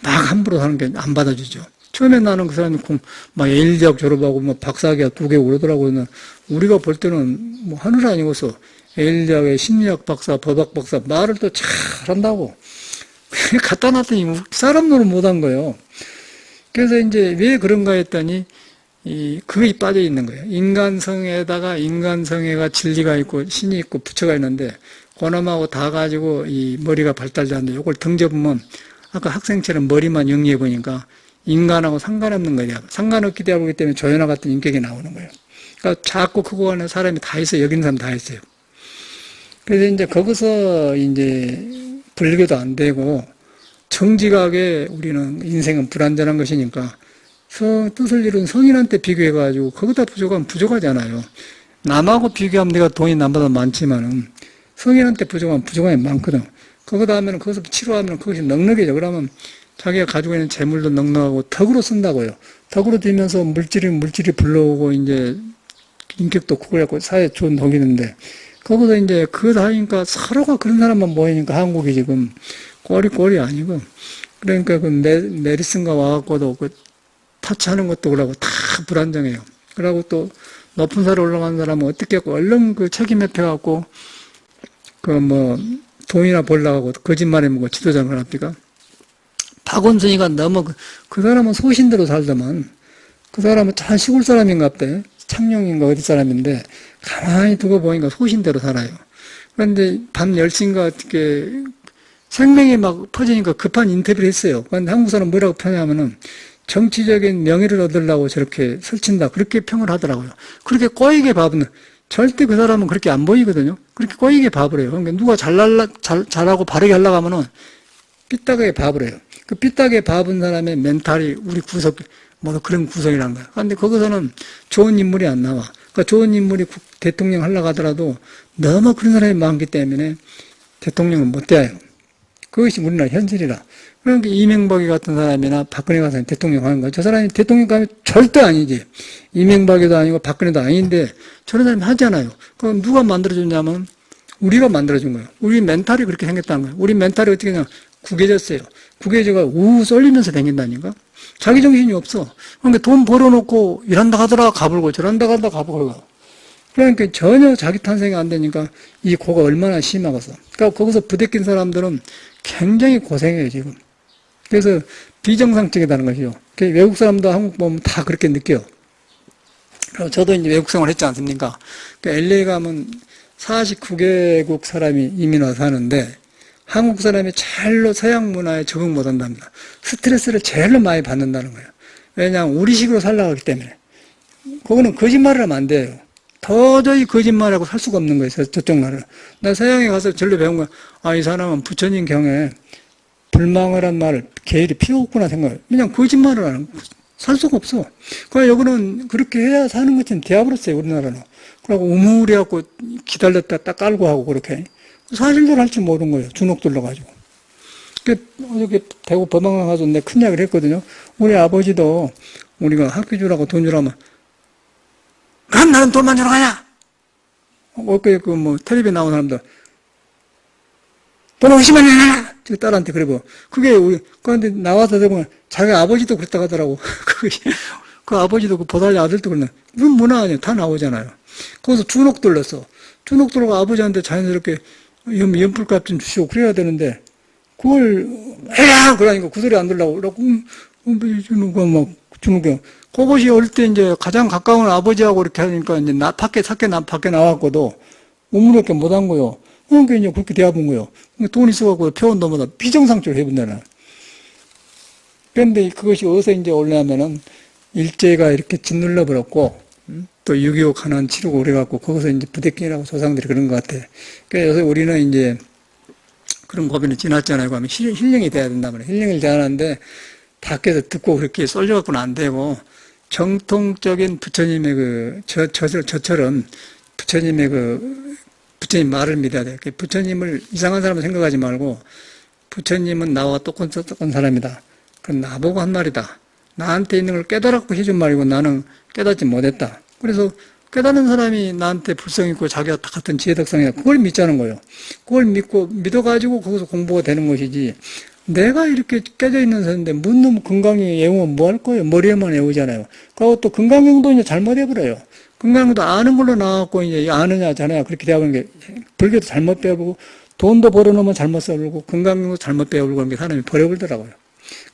막 함부로 하는 게 안 받아주죠. 처음에 나는 그 사람이 막 예일대학 졸업하고 뭐 박사학위가 2개 오르더라고요. 우리가 볼 때는 뭐 하늘 아니고서 예일대학의 심리학 박사, 법학 박사 말을 또 잘한다고. 갖다 놨더니 사람 노릇 못한 거예요. 그래서 이제 왜 그런가 했더니 그게 빠져 있는 거예요. 인간성에다가 인간성애가 진리가 있고 신이 있고 부처가 있는데 그놈하고 다 가지고 이 머리가 발달되는데 이걸 등져보면 아까 학생처럼 머리만 영리해 보니까 인간하고 상관없는 거예요. 상관없기 때문에 조연화 같은 인격이 나오는 거예요. 그러니까 작고 크고 하는 사람이 다 있어요. 여기 있는 사람 다 있어요. 그래서 이제 거기서 이제 불교도 안 되고 정직하게 우리는 인생은 불완전한 것이니까 뜻을 이룬 성인한테 비교해가지고 거기다 부족하면 부족하잖아요. 남하고 비교하면 내가 돈이 남보다 많지만은 성인한테 부족하면 부족함이 많거든. 거기다 하면 거기서 치료하면 그것이 넉넉해져. 그러면 자기가 가지고 있는 재물도 넉넉하고 덕으로 쓴다고요. 덕으로 되면서 물질이 불러오고 이제 인격도 구걸하고 사회에 좋은 덕이 있는데 거기서 이제 그거 하니까 서로가 그런 사람만 모이니까 한국이 지금 꼴이 아니고 그러니까 그 메리슨가 와갖고도 그 타치하는 것도 그러고 다 불안정해요. 그러고 또 높은 산에 올라가는 사람은 어떻게 하고 얼른 그 책임협회갖고 그 뭐 돈이나 벌려고 거짓말해 먹고 지도자를 합니까? 박원순이가 너무 그 사람은 소신대로 살더만 그 사람은 참 시골 사람인갑대. 창녕인가 어디 사람인데 가만히 두고 보니까 소신대로 살아요. 그런데 밤 10시인가 어떻게 생명이 막 퍼지니까 급한 인터뷰를 했어요. 그런데 한국 사람 뭐라고 표현하면은 정치적인 명예를 얻으려고 저렇게 설친다. 그렇게 평을 하더라고요. 그렇게 꼬이게 밥은 절대 그 사람은 그렇게 안 보이거든요. 그렇게 꼬이게 밥을 해요. 그러니까 누가 잘하고 바르게 하려고 하면은 삐딱하게 밥을 해요. 그 삐딱하게 밥은 사람의 멘탈이 우리 구석, 뭐 그런 구석이란 거야. 그런데 거기서는 좋은 인물이 안 나와. 그러니까 좋은 인물이 대통령 하려고 하더라도 너무 그런 사람이 많기 때문에 대통령은 못 돼요. 그것이 우리나라 현실이라. 그러니까 이명박이 같은 사람이나 박근혜 같은 사람이 대통령 하는 거야. 저 사람이 대통령 가면 절대 아니지. 이명박이도 아니고 박근혜도 아닌데 저런 사람이 하잖아요. 그럼 누가 만들어줬냐면 우리가 만들어준 거예요. 우리 멘탈이 그렇게 생겼다는 거예요. 우리 멘탈이 어떻게 그냥 구겨졌어요. 구겨져가 우우 쏠리면서 다닌다니까. 자기 정신이 없어. 그러니까 돈 벌어놓고 일한다 하더라 가불고 저런다 하더라 가불고. 그러니까 전혀 자기 탄생이 안 되니까 이 고가 얼마나 심하겠어. 그러니까 거기서 부대낀 사람들은 굉장히 고생해요 지금. 그래서 비정상적이다는 것이죠. 외국 사람도 한국 보면 다 그렇게 느껴요. 저도 이제 외국 생활 했지 않습니까? 그러니까 LA 가면 49개국 사람이 이민 와서 사는데 한국 사람이 제일로 서양 문화에 적응 못 한답니다. 스트레스를 제일로 많이 받는다는 거예요. 왜냐하면 우리식으로 살라고 하기 때문에. 그거는 거짓말을 하면 안 돼요. 도저히 거짓말하고 살 수가 없는 거예요. 저쪽 나라는. 나 서양에 가서 절로 배운 거야. 아, 이 사람은 부처님 경에 불망을 한 말을 계율이 필요 없구나 생각해요. 그냥 거짓말을 하는 거예요. 살 수가 없어. 그러니까 여기는 그렇게 해야 사는 것처럼 되어버렸어요. 우리나라는. 그러고 우물해갖고 기다렸다 딱 깔고 하고 그렇게. 사실대로 할 줄 모르는 거예요. 주눅 들러가지고. 어저께 대구 법원에 가서 내 큰 이야기를 했거든요. 우리 아버지도 우리가 학교 주라고 돈 주라면 그럼 나는 돈만 주러 가냐? 엊그제 텔레비에 나온 사람들 돈 50만 원 내놔! 저 딸한테 그러고. 그게 그런데 나와서 보면 자기 아버지도 그랬다 하더라고. 그 아버지도 그 보살이 아들도 그러네. 그건 문화 아니에요. 다 나오잖아요. 거기서 주눅 들렀어. 주눅 들고 아버지한테 자연스럽게 연불값 좀 주시고 그래야 되는데 그걸 해야 그러니까 그 소리 안 들라고 그러고 막 주눅이 그것이 어릴 때 이제 가장 가까운 아버지하고 이렇게 하니까 이제 밖에 나왔고도 우물밖에 못 한 거요. 그러니까 이제 그렇게 대화본 거요. 돈 있어갖고 표현 넘어다 비정상적으로 해본다는. 그런데 그것이 어디서 이제 올라면은 일제가 이렇게 짓눌러 버렸고 또 6.25 가난 치르고 그래갖고 거기서 이제 부대끼라고 조상들이 그런 것 같아. 그래서 요새 우리는 이제 그런 고비는 지났잖아요. 그러면 힐링이 돼야 된단 말이에요. 힐링을 돼야 하는데 밖에서 듣고 그렇게 쏠려갖고는 안 되고 정통적인 부처님의 저처럼 부처님 말을 믿어야 돼요. 부처님을 이상한 사람을 생각하지 말고 부처님은 나와 똑같은 사람이다. 그건 나보고 한 말이다. 나한테 있는 걸 깨달았고 해준 말이고 나는 깨닫지 못했다. 그래서 깨닫는 사람이 나한테 불성이 있고 자기가 같은 지혜덕상이다. 그걸 믿자는 거예요. 그걸 믿어가지고 거기서 공부가 되는 것이지. 내가 이렇게 깨져 있는 사람인데 묻는 건강이 외우면 뭐 할 거예요? 머리에만 외우잖아요. 그리고 또 건강경도 이제 잘못해버려요. 건강경도 아는 걸로 나왔고 이제 아느냐 자느냐 그렇게 되어버리는 게 불교도 잘못 배우고 돈도 벌어놓으면 잘못 써버리고 건강경도 잘못 배우고 그런 게 사람이 버려버리더라고요.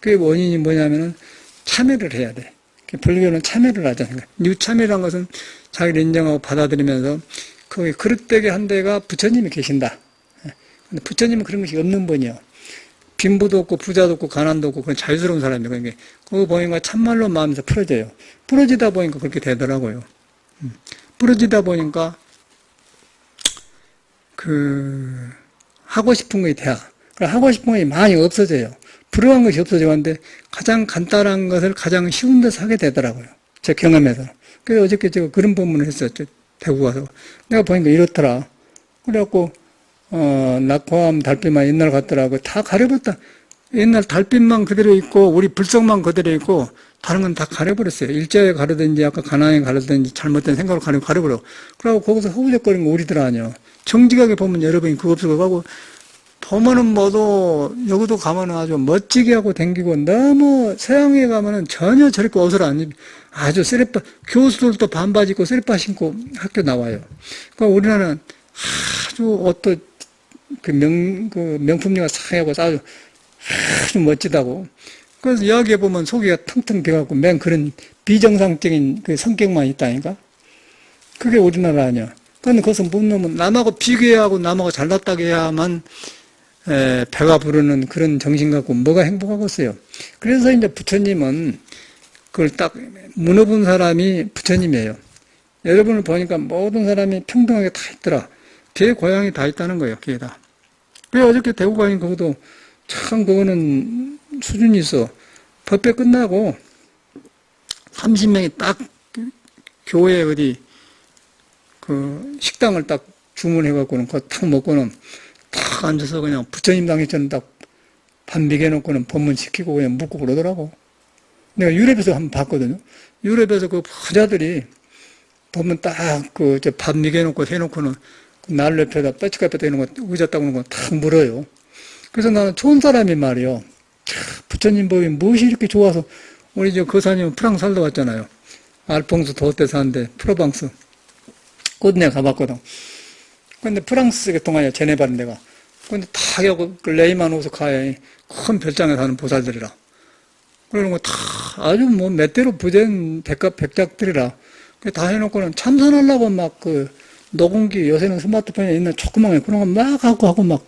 그게 원인이 뭐냐면은 참여를 해야 돼. 불교는 참여를 하잖아요. 유참여란 것은 자기를 인정하고 받아들이면서 거기 그릇되게 한 데가 부처님이 계신다. 근데 부처님은 그런 것이 없는 분이요. 빈부도 없고 부자도 없고 가난도 없고 그런 자유스러운 사람이에요. 그러니까 그거 보니까 참말로 마음에서 풀어져요. 풀어지다 보니까 그렇게 되더라고요. 부러지다 보니까 하고 싶은 것이 돼야. 하고 싶은 것이 많이 없어져요. 불행한 것이 없어지는데 가장 간단한 것을 가장 쉬운 데서 하게 되더라고요. 제 경험에서. 그래서 어저께 제가 그런 법문을 했었죠. 대구 가서. 내가 보니까 이렇더라. 그래갖고, 낙화암 달빛만 옛날 같더라고. 다 가려버렸다. 옛날 달빛만 그대로 있고, 우리 불성만 그대로 있고, 다른 건 다 가려버렸어요. 일자에 가르든지, 아까 가난에 가르든지, 잘못된 생각으로 가려버려. 그러고 거기서 허우적거리는 거 우리들 아니야. 정직하게 보면 여러분이 그거 없어. 가고, 보면은 뭐도, 여기도 가면은 아주 멋지게 하고 댕기고, 너무 서양에 가면은 전혀 저렇게 옷을 안 입, 아주 쓰레빠, 교수들도 반바지 입고 쓰레빠 신고 학교 나와요. 그러니까 우리나라는 아주 옷도 명품류가 상하고 아주 멋지다고. 그래서 이야기해 보면 속이가 텅텅 비어갖고 맨 그런 비정상적인 그 성격만 있다니까? 그게 우리나라 아니야. 그런데 그것은 못 넘으면 남하고 비교하고 남하고 잘났다고 해야만 배가 부르는 그런 정신 갖고 뭐가 행복하겠어요. 그래서 이제 부처님은 그걸 딱 무너본 사람이 부처님이에요. 여러분을 보니까 모든 사람이 평등하게 다 있더라. 개, 고양이 다 있다는 거예요, 개다. 그래, 어저께 대구 가니 그것도 참 그거는 수준이 있어. 법회 끝나고 30명이 딱 교회 어디 그 식당을 딱 주문해갖고는 그거 탁 먹고는 탁 앉아서 그냥 부처님 당일처럼 딱 밥 먹여놓고는 법문 시키고 그냥 묵고 그러더라고. 내가 유럽에서 한번 봤거든요. 유럽에서 그 부자들이 보면 딱 밥 먹여놓고 해놓고는 날 옆에다 뼈치카뼈 이런 거 의자 딱 오는 거 탁 물어요. 그래서 나는 좋은 사람이 말이요. 부처님 법이 무엇이 이렇게 좋아서 우리 저 거사님은 프랑스 살다 왔잖아요. 알퐁스 도어때 사는데 프로방스. 그것도 내가 가봤거든. 근데 프랑스 계통하냐 제네바는 내가. 근데 다 여기 레이만 오서 가야 큰 별장에 사는 보살들이라. 그러는 거 다 아주 뭐 몇 대로 부된 백작들이라. 다 해놓고는 참선하려고 막 녹음기 요새는 스마트폰에 있는 조그맣게 그런 거 막 하고 막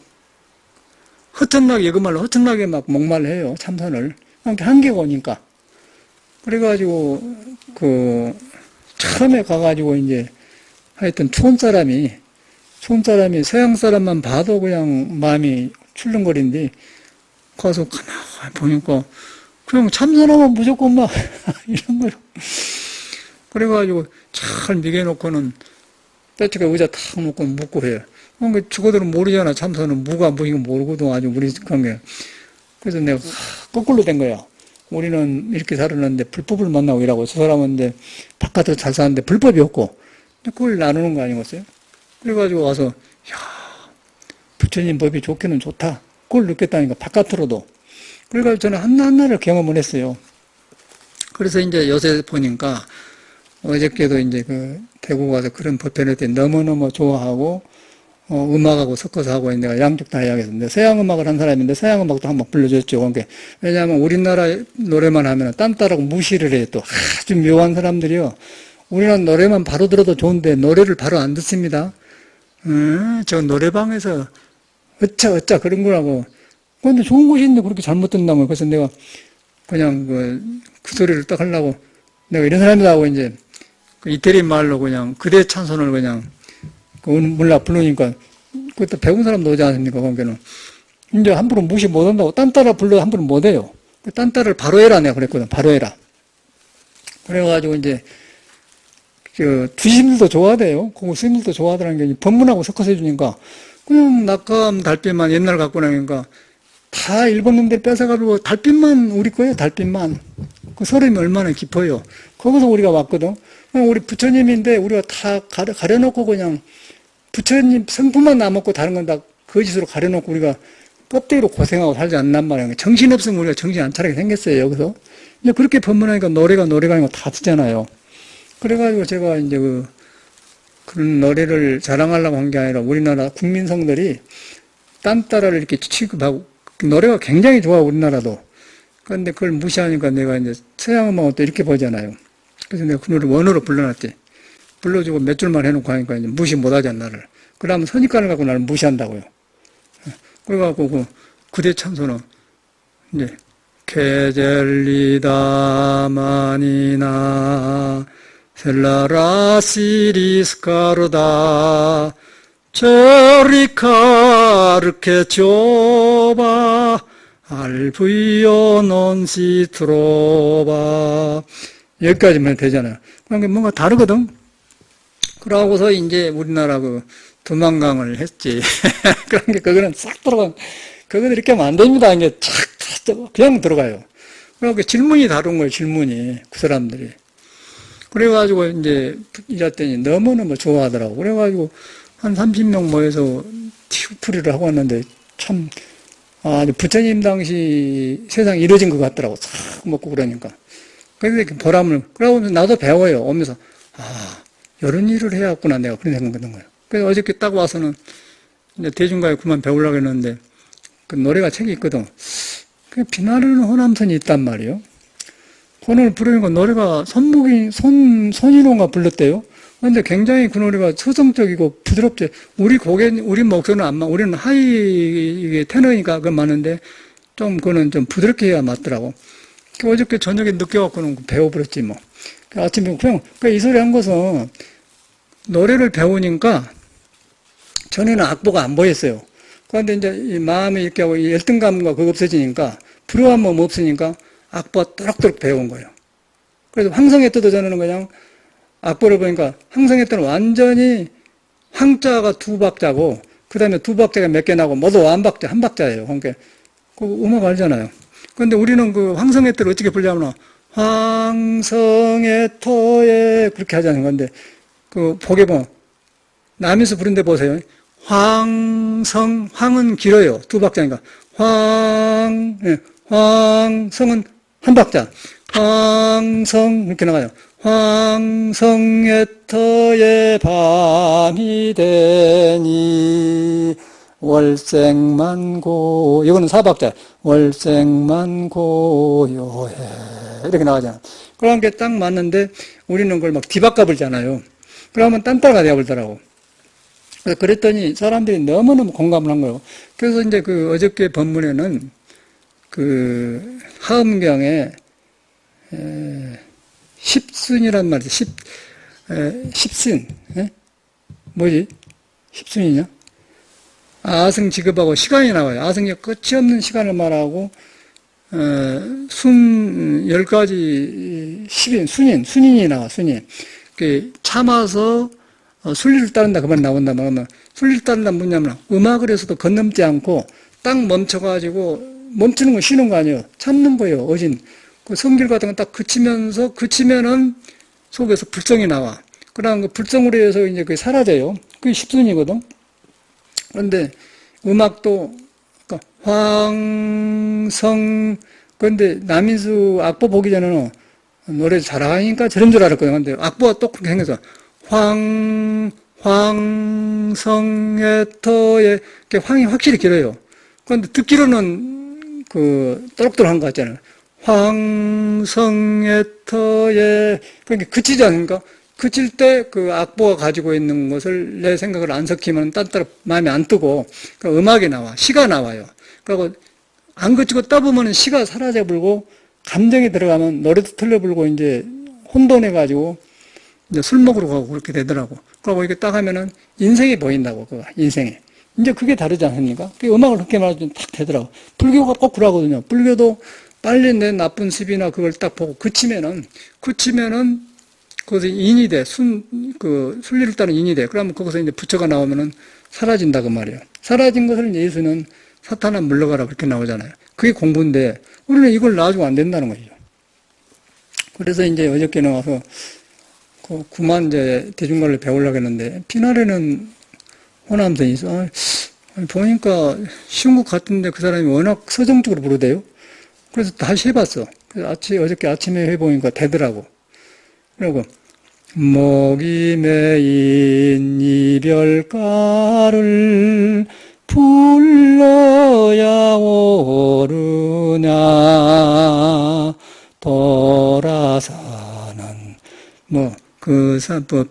허청나게 이거말로 허청나게 막 목말해요 참선을. 한계가 오니까. 그래가지고 처음에 가가지고 이제 하여튼 촌 사람이 서양 사람만 봐도 그냥 마음이 출렁거린데 가서 가만히 보니까 그냥 참선하면 무조건 막 이런 거요. 그래가지고 잘 미개놓고는 뼈치가 의자 탁 놓고 묵고 해요. 그러니까 죽어들은 모르잖아. 참선은 무가 뭐이거 모르거든. 아주 우리 관계. 그래서 내가 거꾸로 된 거야. 우리는 이렇게 살았는데 불법을 만나고 이라고. 저 사람은 이제 바깥으로 잘 사는데 불법이 없고. 그걸 나누는 거 아니겠어요? 그래가지고 와서 야 부처님 법이 좋기는 좋다. 그걸 느꼈다니까 바깥으로도. 그래가지고 저는 하나하나를 경험을 했어요. 그래서 이제 요새 보니까 어저께도 이제 대구 가서 그런 법회를 했더니 너무너무 좋아하고, 음악하고 섞어서 하고 있는데 내가 양쪽 다 이야기했는데, 서양 음악을 한 사람인데 서양 음악도 한번 불러줬죠. 그러니까 왜냐하면 우리나라 노래만 하면 딴 따라고 무시를 해요. 또 아주 묘한 사람들이요. 우리나라 노래만 바로 들어도 좋은데 노래를 바로 안 듣습니다. 저 노래방에서 어쩌 그런 거라고. 근데 좋은 것이 있는데 그렇게 잘못 듣는다고. 그래서 내가 그냥 그 소리를 딱 하려고 내가 이런 사람이다 하고 이제 이태리 말로 그냥 그대 찬송을 그냥 몰라 부르니까 그것도 배운 사람도 오지 않습니까? 거기는 이제 함부로 무시 못한다고. 딴 따라 불러 함부로 못해요. 딴 따라를 바로 해라 내가 그랬거든. 바로 해라. 그래가지고 이제 주심들도 좋아하대요. 그거 스님들도 좋아하더라는 게 법문하고 섞어서 해주니까 그냥 낙감 달빛만 옛날 갖고 나니까 다 일본 놈들 뺏어가지고 달빛만 우리 거예요. 달빛만. 그 소름이 얼마나 깊어요. 거기서 우리가 왔거든. 우리 부처님인데 우리가 다 가려놓고 그냥 부처님 성품만 남았고 다른 건 다 거짓으로 가려놓고 우리가 껍데기로 고생하고 살지 않난 말이야. 정신 없으면 우리가 정신 안 차리게 생겼어요. 여기서. 근데 그렇게 법문하니까 노래가 아니고 다 듣잖아요. 그래가지고 제가 이제 그런 노래를 자랑하려고 한 게 아니라 우리나라 국민성들이 딴 따라를 이렇게 취급하고 노래가 굉장히 좋아 우리나라도. 그런데 그걸 무시하니까 내가 이제 서양 음악은 또 이렇게 보잖아요. 그래서 내가 그 노래 원어로 불러놨지. 불러주고 몇 줄만 해놓고 하니까 이제 무시 못하지 나를. 그러면 선입관을 갖고 나를 무시한다고요. 그래갖고 그대 참선은 이제 개젤리다만이나 셀라라 시리스카르다 저리카르케 조바 알브이오 논시 트로바 여기까지만 되잖아요. 그러니까 뭔가 다르거든. 그러고서 이제 우리나라 그 두만강을 했지. 그런 게 그거는 싹 들어가. 그거는 이렇게 하면 안 됩니다. 이게 착 그냥 들어가요. 그러니까 질문이 다른 거예요. 질문이 그 사람들이. 그래가지고 이제 일했더니 너무너무 좋아하더라고. 그래가지고 한 30명 모여서 티우프리를 하고 왔는데 참 부처님 당시 세상이 이루어진 것 같더라고. 싹 먹고 그러니까. 그래서 보람을, 그러고 나도 배워요. 오면서, 이런 일을 해야겠구나. 내가 그런 생각이 드는 거예요. 그래서 어저께 딱 와서는 이제 대중가요 그만 배우려고 했는데, 그 노래가 책이 있거든. 그 비나르는 호남선이 있단 말이에요. 그걸 부르니까 노래가 손인호가 불렀대요. 근데 굉장히 그 노래가 서정적이고 부드럽지. 우리 목소리는 안 맞, 우리는 하이, 테너니까 그건 맞는데, 그거는 좀 부드럽게 해야 맞더라고. 어저께 저녁에 늦게 왔고는 배워버렸지, 뭐. 아침에 그냥, 이 소리 한 것은 노래를 배우니까 전에는 악보가 안 보였어요. 그런데 이제 이 마음이 이렇게 하고 이 열등감과 그거 없어지니까, 불효함은 없으니까 악보가 또록또록 배운 거예요. 그래서 황성의 뜻도 저는 그냥 악보를 보니까 황성의 뜻은 완전히 황자가 두 박자고, 그 다음에 두 박자가 몇 개 나고, 모두 완박자, 한 박자예요. 그러니까, 그 음악 알잖아요. 근데 우리는 그 황성의 뜻을 어떻게 부르냐면, 황성의 터에, 그렇게 하자는 건데, 그, 보게 보면, 남에서 부른데 보세요. 황은 길어요. 두 박자니까. 황성은 한 박자. 황성, 이렇게 나가요. 황성의 터에 밤이 되니, 월생만고, 이거는 사박자. 월생만고요해. 이렇게 나가잖아. 그런 게 딱 맞는데, 우리는 그걸 막 뒤바꿔 불잖아요. 그러면 딴따라가 되어버리더라고. 그랬더니 사람들이 너무너무 공감을 한 거예요. 그래서 이제 그 어저께 본문에는 그 하음경에 십순이란 말이지. 십순. 뭐지? 십순이냐? 아승 지급하고 시간이 나와요. 아승이 끝이 없는 시간을 말하고, 순, 10가지, 순인이 나와, 순인. 참아서, 순리를 따른다, 그 말 나온다, 말하면. 순리를 따른다, 뭐냐면, 음악을 해서도 건넘지 않고, 딱 멈춰가지고, 멈추는 건 쉬는 거 아니에요. 참는 거예요, 어진. 그 성질 같은 건 딱 그치면은, 속에서 불성이 나와. 그러나 그 불성으로 해서 이제 그게 사라져요. 그게 십순이거든. 그런데 음악도 그러니까 황성 그런데 남인수 악보 보기 전에는 노래 잘하니까 저런 줄 알았거든요. 근데 악보가 똑같게 생겨서 황성의 터에 황이 확실히 길어요. 그런데 듣기로는 그 또록또록한 것 같잖아요. 황성의 터에 그러니까 그치지 않습니까? 그칠 때 그 악보가 가지고 있는 것을 내 생각을 안 섞이면 딴따라 마음에 안 뜨고, 그러니까 음악이 나와. 시가 나와요. 그리고 안 그치고 따보면 시가 사라져버리고, 감정이 들어가면 노래도 틀려버리고, 이제 혼돈해가지고, 이제 술 먹으러 가고 그렇게 되더라고. 그러고 이렇게 딱 하면은 인생이 보인다고, 그 인생이. 이제 그게 다르지 않습니까? 그 음악을 그렇게 말하면 딱 되더라고. 불교가 꼭 그러거든요. 불교도 빨리 내 나쁜 습이나 그걸 딱 보고 그치면은, 거기서 인이 돼. 순리를 따른 인이 돼. 그러면 거기서 이제 부처가 나오면은 사라진다, 그 말이에요. 사라진 것을 예수는 사탄아 물러가라, 그렇게 나오잖아요. 그게 공부인데, 우리는 이걸 놔주고 안 된다는 거죠. 그래서 이제 어저께 나와서, 구만 이제 대중가를 배우려고 했는데, 피나레는 호남선이 있어. 보니까 쉬운 것 같은데 그 사람이 워낙 서정적으로 부르대요. 그래서 다시 해봤어. 그래서 어저께 아침에 해보니까 되더라고. 그리고 목이 메인 이별가를 불러야 오르냐 돌아서는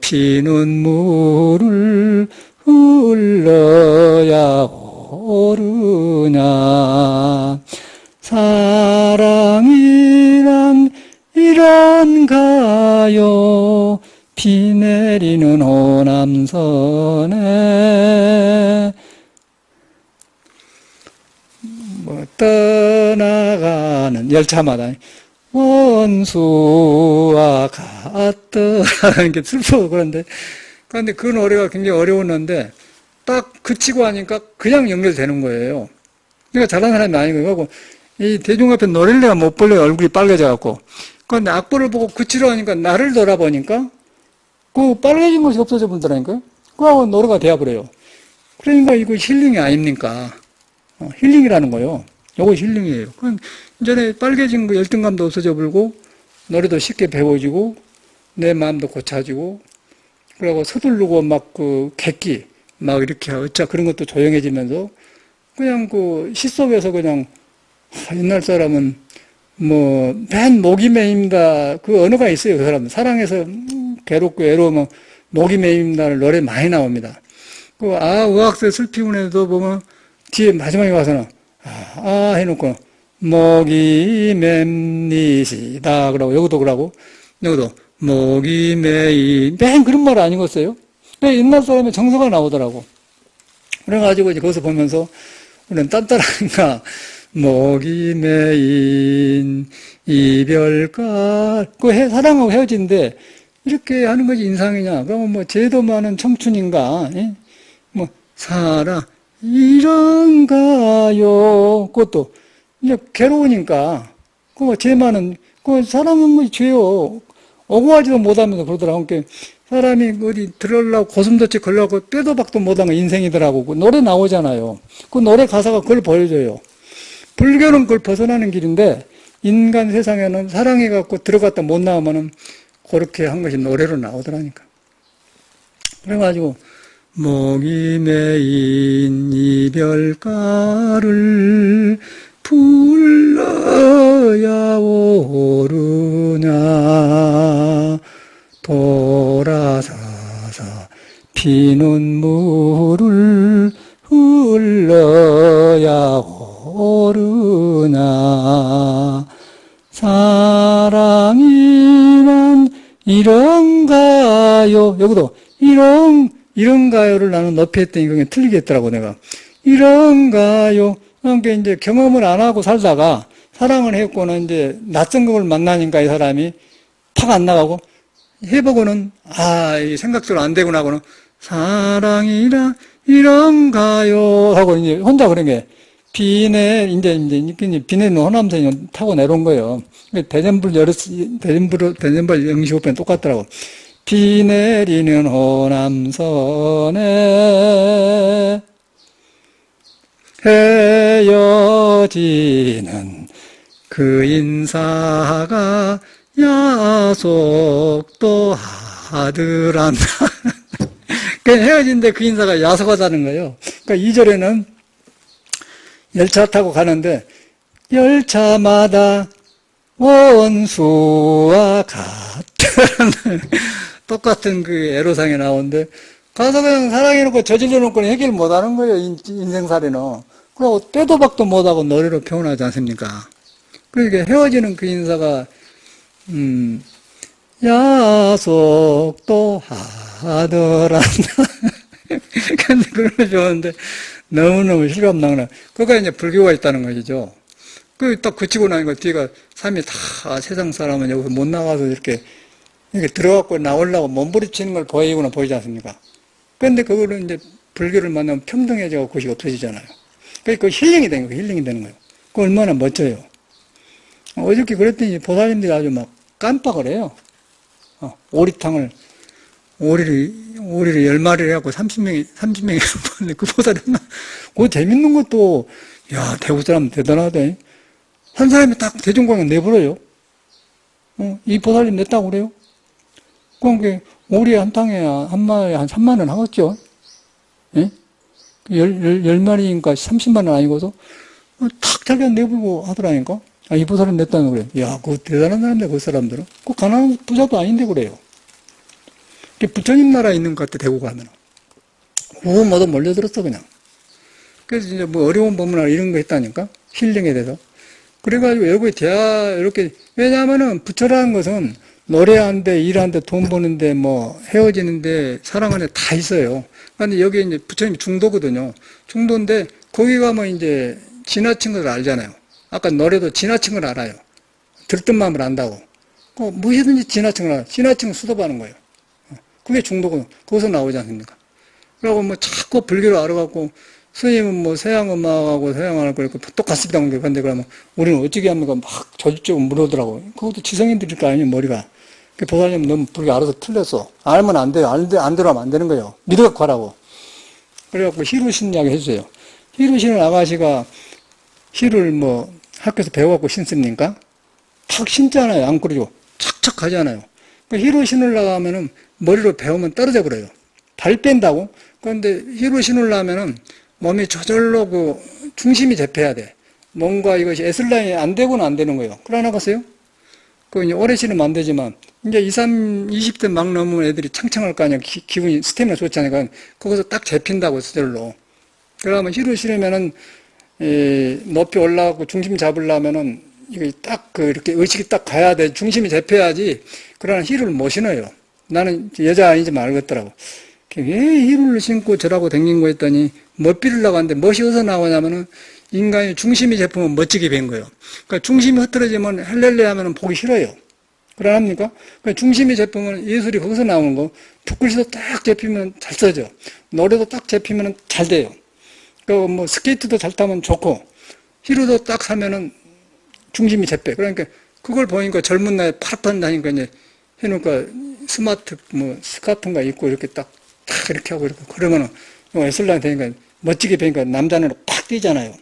피는 물을 흘러야 오르냐 사랑이란 이런가요 내리는 호남선에 떠나가는 열차마다 원수와 같더라는 게 슬퍼. 그런데 그 노래가 굉장히 어려웠는데 딱 그치고 하니까 그냥 연결되는 거예요. 그러니까 잘하는 사람이 아니고 이 대중 앞에 노래를 내가 못 불러요. 얼굴이 빨개져 갖고. 그런데 악보를 보고 그치려 하니까 나를 돌아보니까 그 빨개진 것이 없어져 버리더라니까요. 그하고 노래가 되어버려요. 그러니까 이거 힐링이 아닙니까? 힐링이라는 거요. 요거 힐링이에요. 이전에 빨개진 거 열등감도 없어져 버리고 노래도 쉽게 배워지고 내 마음도 고쳐지고 그리고 서두르고 막 그 객기 막 이렇게 어쩌 그런 것도 조용해지면서 그냥 그 시 속에서 그냥 옛날 사람은 뭐 맨 목이 메인다 그 언어가 있어요. 그 사람은 사랑해서 괴롭고 외로우면 목이 메인다를 노래 많이 나옵니다. 그 의학세 슬피운에도 보면 뒤에 마지막에 가서는 해놓고 목이 맵니시다 그러고 여기도 그러고 여기도 목이 메인 맨 그런 말 아니겠어요? 옛날 사람의 정서가 나오더라고. 그래가지고 이제 거기서 보면서 우리는 딴딴한가 목이 메인 이별가 사랑하고 헤어진데 이렇게 하는 것이 인상이냐? 그러면 뭐 죄도 많은 청춘인가? 예? 뭐 사랑 이런가요? 그것도 이제 괴로우니까 죄 많은 사람은 뭐 죄요. 억울하지도 못하면서 그러더라고. 그러니까 사람이 어디 들으려고 고슴도치 걸려고 빼도 박도 못한 거 인생이더라고. 그 노래 나오잖아요. 그 노래 가사가 그걸 보여줘요. 불교는 그걸 벗어나는 길인데 인간 세상에는 사랑해갖고 들어갔다 못 나오면은 그렇게 한 것이 노래로 나오더라니까. 그래가지고 목이 메인 이별가를 불러야 오르냐 돌아서서 피는 물을 흘러야 오르나 사랑이란 이런가요? 여기도 이런가요를 나는 높이 했더니 그게 틀리겠더라고 내가. 이런가요? 그러니까 이제 경험을 안 하고 살다가 사랑을 했고는 이제 낯선 걸 만나니까 이 사람이 팍 안 나가고 해보고는 이 생각대로 안 되구나 하고는 사랑이라 이런가요 하고 이제 혼자 그런 게 이제 비내는 호남선이 타고 내려온 거예요. 대전불 영시호편 똑같더라고. 비 내리는 호남선에 헤어지는 그 인사가 야속도 하더란다. 헤어진데 그 인사가 야속하다는 거예요. 그러니까 2절에는 열차 타고 가는데 열차마다 원수와 같은 똑같은 그 애로상이 나오는데 가서 그냥 사랑해놓고 저질러놓고 해결 못하는 거예요. 인생살이는. 그리고 때도 박도 못하고 노래로 표현하지 않습니까? 그러니까 헤어지는 그 인사가 야속도 하더란다. 근데 그런 거 좋은데 너무너무 실감나거나. 그거가 이제 불교가 있다는 것이죠. 그 딱 그치고 나니까 뒤가 삶이 다 세상 사람은 여기서 못 나가서 이렇게 들어갖고 나오려고 몸부림치는 걸 보이거나 보이지 않습니까? 그런데 그거를 이제 불교를 만나면 평등해져서 그것이 없어지잖아요. 그러니까 힐링이 되는 거예요. 힐링이 되는 거예요. 그거 얼마나 멋져요. 어저께 그랬더니 보살님들이 아주 막 깜빡을 해요. 오리탕을 오리를 10마리를 해갖고 30명이 먹는데 그 보살이 그거 재밌는 것도 야 대구 사람 대단하대. 한 사람이 딱 대중공연 내버려요. 이 보살님 냈다고 그래요? 그러니까 오리 한 탕에 한 마리에 한 3만 원 하겠죠? 예? 10마리니까 30만 원 아니고서 탁 자기가 내불고 하더라니까. 이 보살님 냈다는 그래. 야, 그거 대단한 사람들, 그 사람들은. 그 가난한 부자도 아닌데 그래요. 부처님 나라에 있는 것 같아, 대구 가면. 그거 모두 몰려들었어, 그냥. 그래서 이제 뭐 어려운 법문이나 이런 거 했다니까? 힐링에 대해서. 그래가지고 여기 이렇게, 왜냐하면은 부처라는 것은 노래하는데, 일하는데, 돈 버는데, 뭐, 헤어지는데, 사랑하는데 다 있어요. 근데 여기 이제 부처님이 중도거든요. 중도인데, 거기 가면 이제 지나친 걸 알잖아요. 아까 노래도 지나친 걸 알아요. 들뜬 마음을 안다고. 무엇이든지 지나친 걸 알아요. 지나친 걸 수도하는 거예요. 그게 중도거든요. 거기서 나오지 않습니까? 그리고 뭐 자꾸 불교를 알아갖고, 스님은 뭐 서양음악하고 서양을 그렇고 똑같습니다. 근데 그러면 우리는 어떻게 합니까? 막 저질적으로 물어오더라고. 그것도 지성인들일 거 아니에요, 머리가. 보살님 너무 불교 알아서 틀렸어. 알면 안 돼요. 안 들어가면 안 되는 거예요. 믿어갖고 하라고. 그래갖고 히루신 이야기 해주세요. 히루신은 아가씨가 히를 뭐 학교에서 배워갖고 신습니까? 탁 신잖아요. 안 그러죠. 착착 하잖아요. 히로 신으려고 하면은 머리로 배우면 떨어져 버려요. 발 뺀다고? 그런데 히로 신으려면은 몸이 저절로 그 중심이 잡혀야 돼. 뭔가 이것이 에슬라인이 안 되고는 안 되는 거예요. 그러나 봤어요? 이제 오래 신으면 안 되지만, 이제 20대 막 넘으면 애들이 창창할 거 아니야. 기분이, 스태미나 좋잖아요. 그러니까 거기서 딱 잡힌다고, 저절로. 그러면 히로 신으면은, 높이 올라가고 중심 잡으려면은, 이거 딱 이렇게 의식이 딱 가야 돼. 중심이 잡혀야지. 그러나 히를 못 신어요. 나는 여자 아니지만 알겠더라고. 왜 히를 신고 저라고 댕긴 거 했더니, 멋비르려고 하는데, 멋이 어디서 나오냐면은, 인간이 중심이 잡히면 멋지게 된 거예요. 그러니까 중심이 흐트러지면 헬렐레 하면 보기 싫어요. 그러합니까? 그러니까 중심이 잡히면 예술이 거기서 나오는 거, 붓글씨도 딱 잡히면 잘 써져. 노래도 딱 잡히면 잘 돼요. 그 뭐 스케이트도 잘 타면 좋고, 히로도 딱 사면은 중심이 잡혀. 그러니까 그걸 보니까 젊은 나이에 파릇파릇 다니까 이제 해놓으니까 스마트 뭐 스카프인가 입고 이렇게 딱 이렇게 하고 이렇게 그러면은 에슬라이 되니까 멋지게 되니까 남자는 팍 뛰잖아요.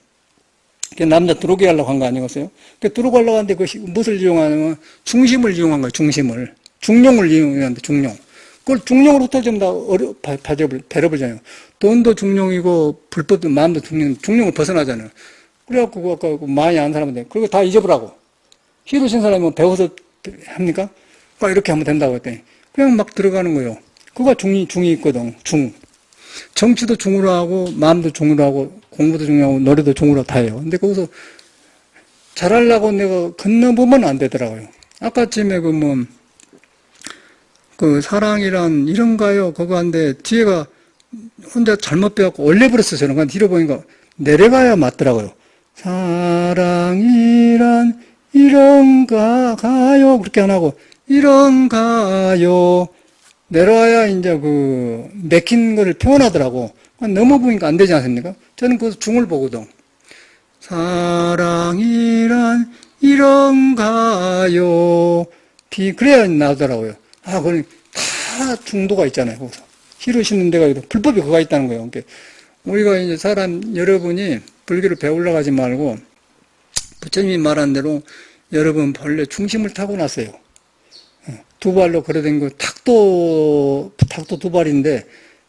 남자 들어오게 하려고 한 거 아니겠어요? 들어오게 하려고 하는데 그것이 무엇을 이용하냐면 중심을 이용한 거예요. 중심을. 중용을 이용하는데 중용. 그걸 중용으로 흩어지면 다 배려버리잖아요. 돈도 중용이고 불법도 마음도 중용을 벗어나잖아요. 그래갖고 아까 많이 아는 사람인데 그리고 다 잊어보라고. 히로 신 사람이 배워서 합니까? 이렇게 하면 된다고 했더니 그냥 막 들어가는 거예요. 그거 중이 있거든. 중. 정치도 중으로 하고 마음도 중으로 하고 공부도 중요하고 노래도 중으로 다 해요. 근데 거기서 잘하려고 내가 건너보면 안 되더라고요. 아까쯤에 그 사랑이란 이런가요? 그거 한데 뒤에가 혼자 잘못 배웠고 올려버렸어요. 저는 그냥 뒤로 보니까 내려가야 맞더라고요. 사랑이란 이런가요? 그렇게 안 하고 이런가요? 내려와야 이제 맥힌 거를 표현하더라고. 넘어보니까 안 되지 않습니까? 저는 그 중을 보거든. 사랑이란 이런가요? 그래야 나오더라고요. 그건 다 중도가 있잖아요. 거기서. 히로 신는 데가 불법이 그가 있다는 거예요. 그러니까 우리가 이제 여러분이 불교를 배우려고 하지 말고, 부처님이 말한 대로 여러분 본래 중심을 타고났어요. 두 발로 걸어다니는 거, 닭도 두 발인데,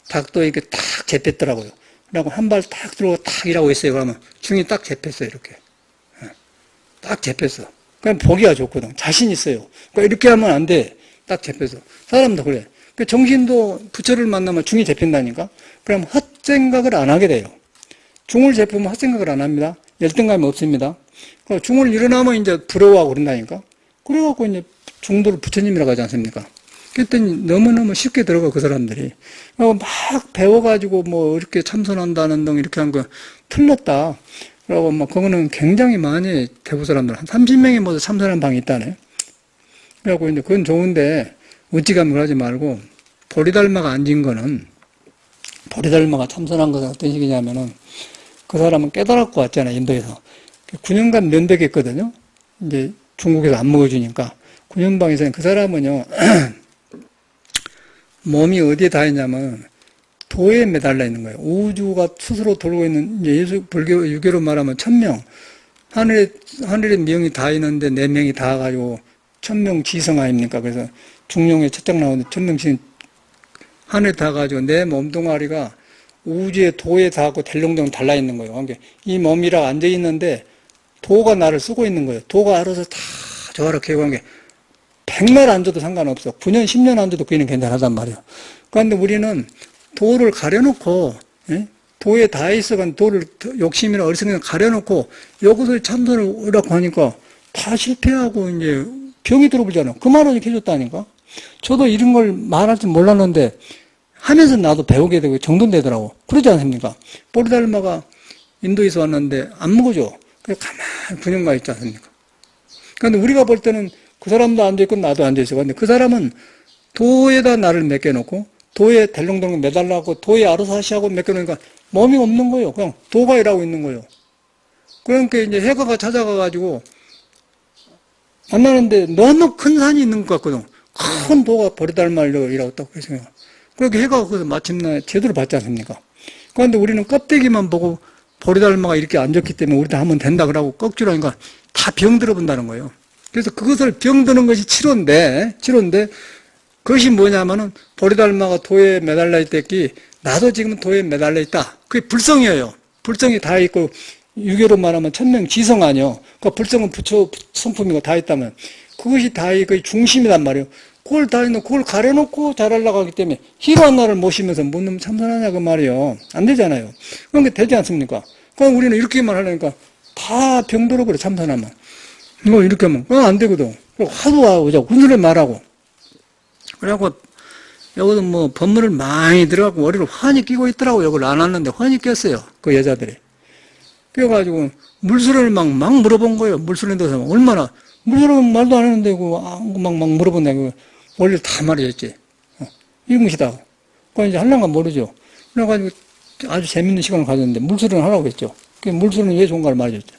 닭도 이렇게 탁 잡혔더라고요. 그러고 한 발 탁 들어오고 탁 일하고 있어요. 그러면 중이 딱 잡혔어요. 이렇게. 딱 잡혔어. 그냥 보기가 좋거든. 자신 있어요. 그러니까 이렇게 하면 안 돼. 딱 잡혔어. 사람도 그래. 그 정신도 부처를 만나면 중이 잡힌다니까? 그럼 헛생각을 안 하게 돼요. 중을 잡으면 헛생각을 안 합니다. 열등감이 없습니다. 중을 일어나면 이제 부러워하고 그런다니까? 그래갖고 이제 중도를 부처님이라고 하지 않습니까? 그랬더니 너무너무 쉽게 들어가, 그 사람들이. 막 배워가지고 이렇게 참선한다는 등 이렇게 한 거 틀렸다. 그러고 그거는 굉장히 많이 대부 사람들, 한 30명이 모두 참선한 방이 있다네. 그래갖고 이제 그건 좋은데, 어찌감을 하지 말고, 보리달마가 앉은 거는, 보리달마가 참선한 것은 어떤 식이냐면은, 그 사람은 깨달았고 왔잖아요, 인도에서. 9년간 면백했거든요. 이제 중국에서 안 먹어주니까. 9년방에서는 그 사람은요, 몸이 어디에 다 있냐면, 도에 매달려 있는 거예요. 우주가 스스로 돌고 있는, 이제 불교, 유교로 말하면 1000명. 하늘에 명이 다 있는데 4명이 다 가지고 1000명 지성 아닙니까? 그래서 중용에 첫장 나오는데 1000명씩 하늘에 다 가지고 내 몸뚱아리가 우주의 도에 닿고 델롱델롱 달라 있는 거예요. 그러니까 이 몸이라 앉아 있는데 도가 나를 쓰고 있는 거예요. 도가 알아서 다 저렇게 하고 게 100날 앉아도 상관없어. 9년, 10년 앉아도 그이는 괜찮하단 말이에요. 그런데 우리는 도를 가려놓고, 도에 다 있어간 도를 욕심이나 어리석이나 가려놓고, 여기서 참선을 오라고 하니까 다 실패하고 이제 병이 들어버리잖아. 그 말을 이렇게 해줬다니까. 저도 이런 걸 말할 줄 몰랐는데 하면서 나도 배우게 되고 정돈되더라고. 그러지 않습니까? 보리달마가 인도에서 왔는데 안 먹어줘. 그냥 가만히 분영가 있지 않습니까? 그런데 우리가 볼 때는 그 사람도 앉아있고 나도 앉아있어. 근데 그 사람은 도에다 나를 맡겨놓고 도에 델렁델렁 매달라고 도에 알아서 하시하고 맡겨놓으니까 몸이 없는 거예요. 그냥 도가 일하고 있는 거예요. 그러니까 이제 해가가 찾아가가지고 만나는데 너무 큰 산이 있는 것 같거든. 큰 도가 보리달마를 일하고 딱 그래서 그렇게 해가 거기서 마침내 제대로 봤지 않습니까? 그런데 우리는 껍데기만 보고 보리달마가 이렇게 앉았기 때문에 우리도 하면 된다 그러고 꺽주라니까 다 병들어 본다는 거예요. 그래서 그것을 병드는 것이 치료인데 그것이 뭐냐면은 보리달마가 도에 매달려 있댔기 나도 지금 도에 매달려 있다. 그게 불성이에요. 불성이 다 있고 유교로 말하면 천명지성 아니요. 그 불성은 부처 성품이고 다 있다면 그것이 다 그 중심이란 말이에요. 그걸 다 있는 그걸 가려놓고 자라려고 하기 때문에 희로한 나를 모시면서 못 놈 참선하냐 그 말이에요. 안 되잖아요. 그런 게 되지 않습니까? 그럼 우리는 이렇게만 하려니까 다 병들어 버려 참선하면. 뭐 이렇게 하면 안 되거든. 하도 하자 군소리 말하고. 그래갖고 여기도 뭐 법문을 많이 들어가고 머리를 환히 끼고 있더라고. 여기를 안 왔는데 환히 꼈어요. 그 여자들이. 그래가지고 물수련을 막 물어본 거예요. 물수련에 대해서 얼마나 물수련 말도 안 했는데 막 물어본다. 원래 다 말해줬지. 이런 것이다. 그거 이제 할란가 모르죠. 그래가지고 아주 재밌는 시간을 가졌는데 물수련을 하라고 했죠. 물수련이 왜 좋은가를 말해줬죠.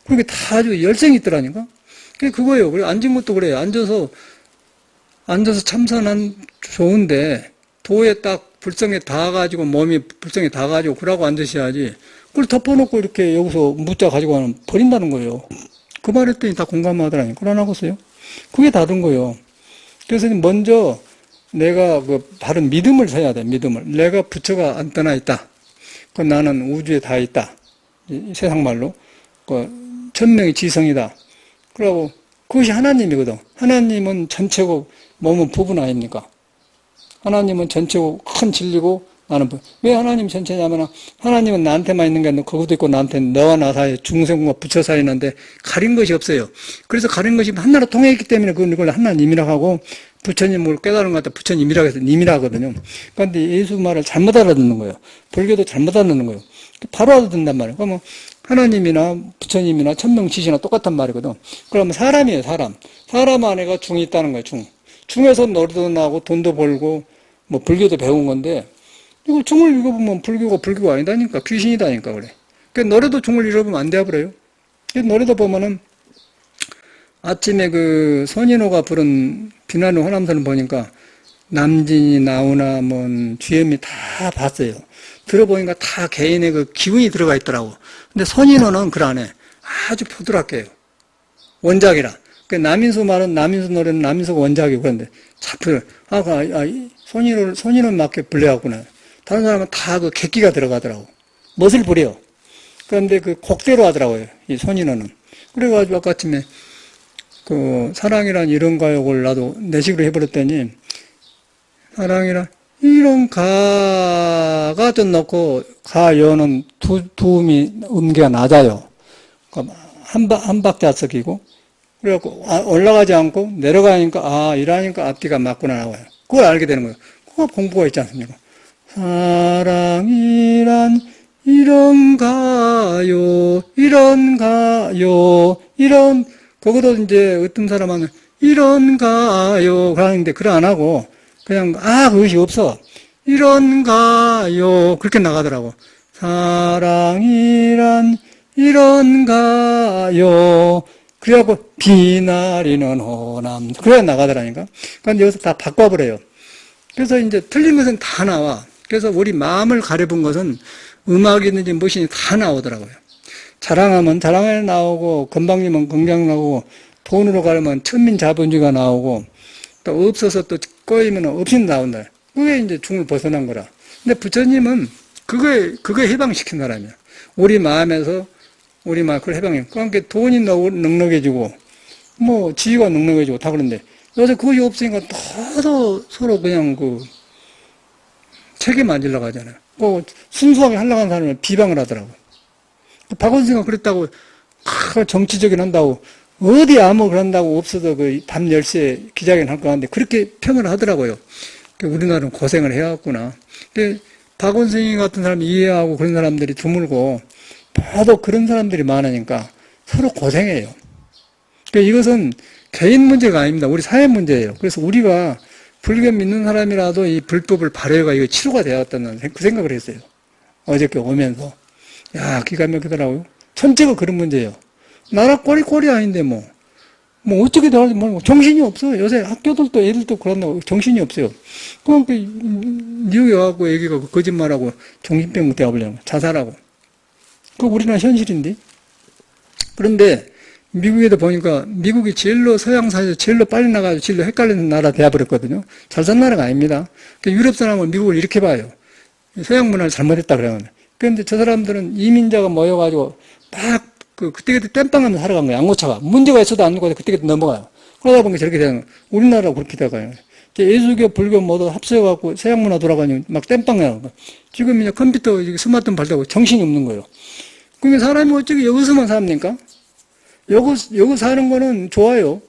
그렇게 다 아주 열정이 있더라니까. 그게 그거예요. 그래 앉은 것도 그래요. 앉아서 참선한 좋은데 도에 딱 불성에 닿아가지고 몸이 불성에 닿아가지고 그러고 앉으셔야지. 그걸 덮어놓고 이렇게 여기서 묻자 가지고 가면 버린다는 거예요. 그 말했더니 다 공감하더라니. 그걸 안 하고 있어요. 그게 다른 거예요. 그래서 먼저 내가 그 바른 믿음을 서야 돼. 믿음을. 내가 부처가 안 떠나 있다. 그 나는 우주에 다 있다. 세상 말로. 그 천명의 지성이다. 그러고 그것이 하나님이거든. 하나님은 전체고 몸은 부분 아닙니까? 하나님은 전체고 큰 진리고 나는 왜 하나님이 전체냐면 하나님은 나한테만 있는 게 아니라 거기도 있고 나한테 너와 나 사이에 중생과 부처 사이에 있는데 가린 것이 없어요. 그래서 가린 것이 하나로 통해있기 때문에 그걸 하나님이라고 하고 부처님을 깨달은 것 같아 부처님이라고 해서 님이라 하거든요. 그런데 예수 말을 잘못 알아듣는 거예요. 불교도 잘못 알아듣는 거예요. 바로 알아듣는단 말이에요. 그러면 하나님이나 부처님이나 천명지시나 똑같단 말이거든. 그러면 사람이에요, 사람. 사람 안에가 중이 있다는 거예요, 중. 중에서 노래도 나고 돈도 벌고 뭐 불교도 배운 건데 이거 중을 읽어보면 불교가 아니다니까 귀신이다니까 그래. 그러니까 노래도 중을 읽어보면 안 돼버려요. 노래도 보면은 아침에 그 손인호가 부른 비나는 호남선을 보니까 남진이 나오나 뭐 주현미 다 봤어요. 들어보니까 다 개인의 그 기운이 들어가 있더라고. 근데 손인호는 그 안에 아주 부드럽게 해요. 원작이라. 그 남인수 말은 남인수 노래는 남인수가 원작이고 그런데 차표 손인호는 맞게 불려갖구나. 다른 사람은 다 그 객기가 들어가더라고. 멋을 부려. 그런데 그 곡대로 하더라고요. 이 손인호는. 그래가지고 아까 아침에 그 사랑이란 이런 가요를 나도 내식으로 해버렸더니 사랑이란 이런 가가 좀 넣고 가요는 두음이 음계가 낮아요. 한 박자석이고 그래갖고 올라가지 않고 내려가니까 이러니까 앞뒤가 맞구나 나와요. 그걸 알게 되는 거예요. 그거 공부가 있지 않습니까? 사랑이란 이런가요, 거기도 이제 어떤 사람은 이런가요, 그러는데 그걸 안 하고 그냥 그것이 없어. 이런가요, 그렇게 나가더라고. 사랑이란 이런가요. 그래갖고 비나리는 호남 그래야 나가더라니까. 그런데 여기서 다 바꿔버려요. 그래서 이제 틀린 것은 다 나와. 그래서 우리 마음을 가려본 것은 음악이든지 무엇이든지 다 나오더라고요. 자랑하면 자랑에 나오고 건방지면 건강 나오고 돈으로 가려면 천민자본주의가 나오고 또 없어서 또 꼬이면 없이 나온다. 그게 이제 중을 벗어난 거라. 근데 부처님은 그거에 해방시킨 사람이야. 우리 마음에서 우리 마음 그걸 해방해. 그러니까 돈이 넉넉해지고 뭐 지위가 넉넉해지고 다 그런데 요새 그것이 없으니까 서로 그냥 책임 안 지려고 하잖아요. 순수하게 하려고 하는 사람을 비방을 하더라고. 박원순이가 그랬다고 정치적인 한다고 어디 아무 그런다고 없어도 그 밤 10시에 기자회견 할 거 같은데 그렇게 평을 하더라고요. 우리나라는 고생을 해왔구나. 근데 박원순 같은 사람이 이해하고 그런 사람들이 드물고 모두 그런 사람들이 많으니까 서로 고생해요. 그러니까 이것은 개인 문제가 아닙니다. 우리 사회 문제예요. 그래서 우리가 불교 믿는 사람이라도 이 불법을 발효가 이거 치료가 되었다는 그 생각을 했어요. 어저께 오면서. 야, 기가 막히더라고요. 전체가 그런 문제예요. 나라 꼴이 아닌데 뭐 어떻게 대하지 정신이 없어요. 요새 학교들도 애들도 그런다고 정신이 없어요. 그럼 뉴욕에 와갖고 애기가 거짓말하고 정신병 되어버리는 거야. 자살하고. 그 우리나라 현실인데. 그런데 미국에도 보니까 미국이 제일로 서양 사회에서 제일로 빨리 나가지고 제일로 헷갈리는 나라 되어버렸거든요. 잘 산 나라가 아닙니다. 유럽 사람은 미국을 이렇게 봐요. 서양 문화를 잘못했다 그러면. 그런데 저 사람들은 이민자가 모여가지고 막 그때그때 땜빵하면서 살아간 거예요. 안고차가. 문제가 있어도 안 누고 그때그때 넘어가요. 그러다 보니까 저렇게 되는 거예요. 우리나라가 그렇게 돼가요. 예수교, 불교 모두 합쳐갖고 서양 문화 돌아가니 막 땜빵하는 거예요. 지금 이제 컴퓨터, 스마트폰 발달하고 정신이 없는 거예요. 그러니까 사람이 어떻게 여기서만 삽니까? 여기 사는 거는 좋아요.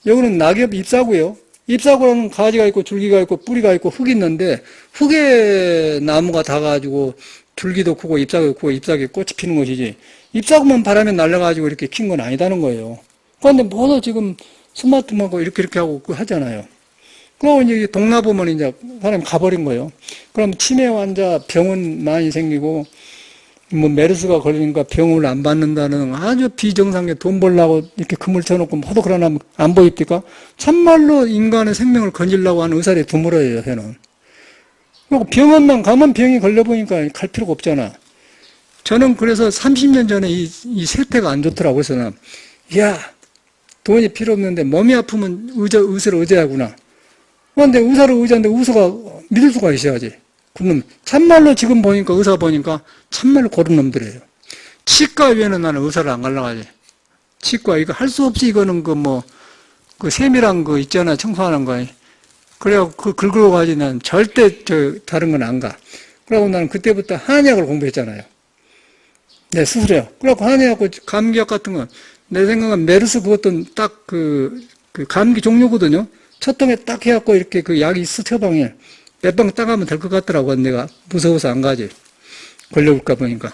여기는 낙엽 잎사구요. 잎사구는 가지가 있고 줄기가 있고 뿌리가 있고 흙이 있는데 흙에 나무가 닿아가지고 줄기도 크고 잎사귀도 크고 잎사귀에 꽃이 피는 것이지 잎사구만 바람에 날려가지고 이렇게 킨 건 아니다는 거예요. 그런데 모두 지금 스마트폰하고 이렇게 하고 하잖아요. 그러고 이제 동남보면 이제 사람이 가버린 거예요. 그럼 치매 환자 병은 많이 생기고 뭐 메르스가 걸리니까 병을 안 받는다는 아주 비정상의 돈 벌려고 이렇게 금을 쳐놓고 모두 그러나 안 보입니까? 참말로 인간의 생명을 건지려고 하는 의사들이 드물어요, 요새는. 그리고 병원만 가면 병이 걸려보니까 갈 필요가 없잖아. 저는 그래서 30년 전에 이 세태가 안 좋더라고. 그래서는, 야, 돈이 필요 없는데 몸이 아프면 의사를 의지하구나. 그런데 의사를 의지하는데 의사가 믿을 수가 있어야지. 그놈, 참말로 지금 보니까, 의사 보니까 참말로 고른 놈들이에요. 치과 외에는 나는 의사를 안 가려고 하지. 치과, 이거 할 수 없이 이거는 그 세밀한 거 있잖아, 청소하는 거. 그래갖고 긁으러 가지 난 절대 다른 건 안 가. 그러고 나는 그때부터 한약을 공부했잖아요. 네, 스스로요. 그래갖고 한의하고 감기약 같은 건, 내 생각은 메르스 그것도 딱 그 감기 종류거든요. 첫 통에 딱 해갖고 이렇게 그 약이 있어, 처방에. 몇 방 따가면 될 것 같더라고. 내가 무서워서 안 가지. 걸려올까 보니까.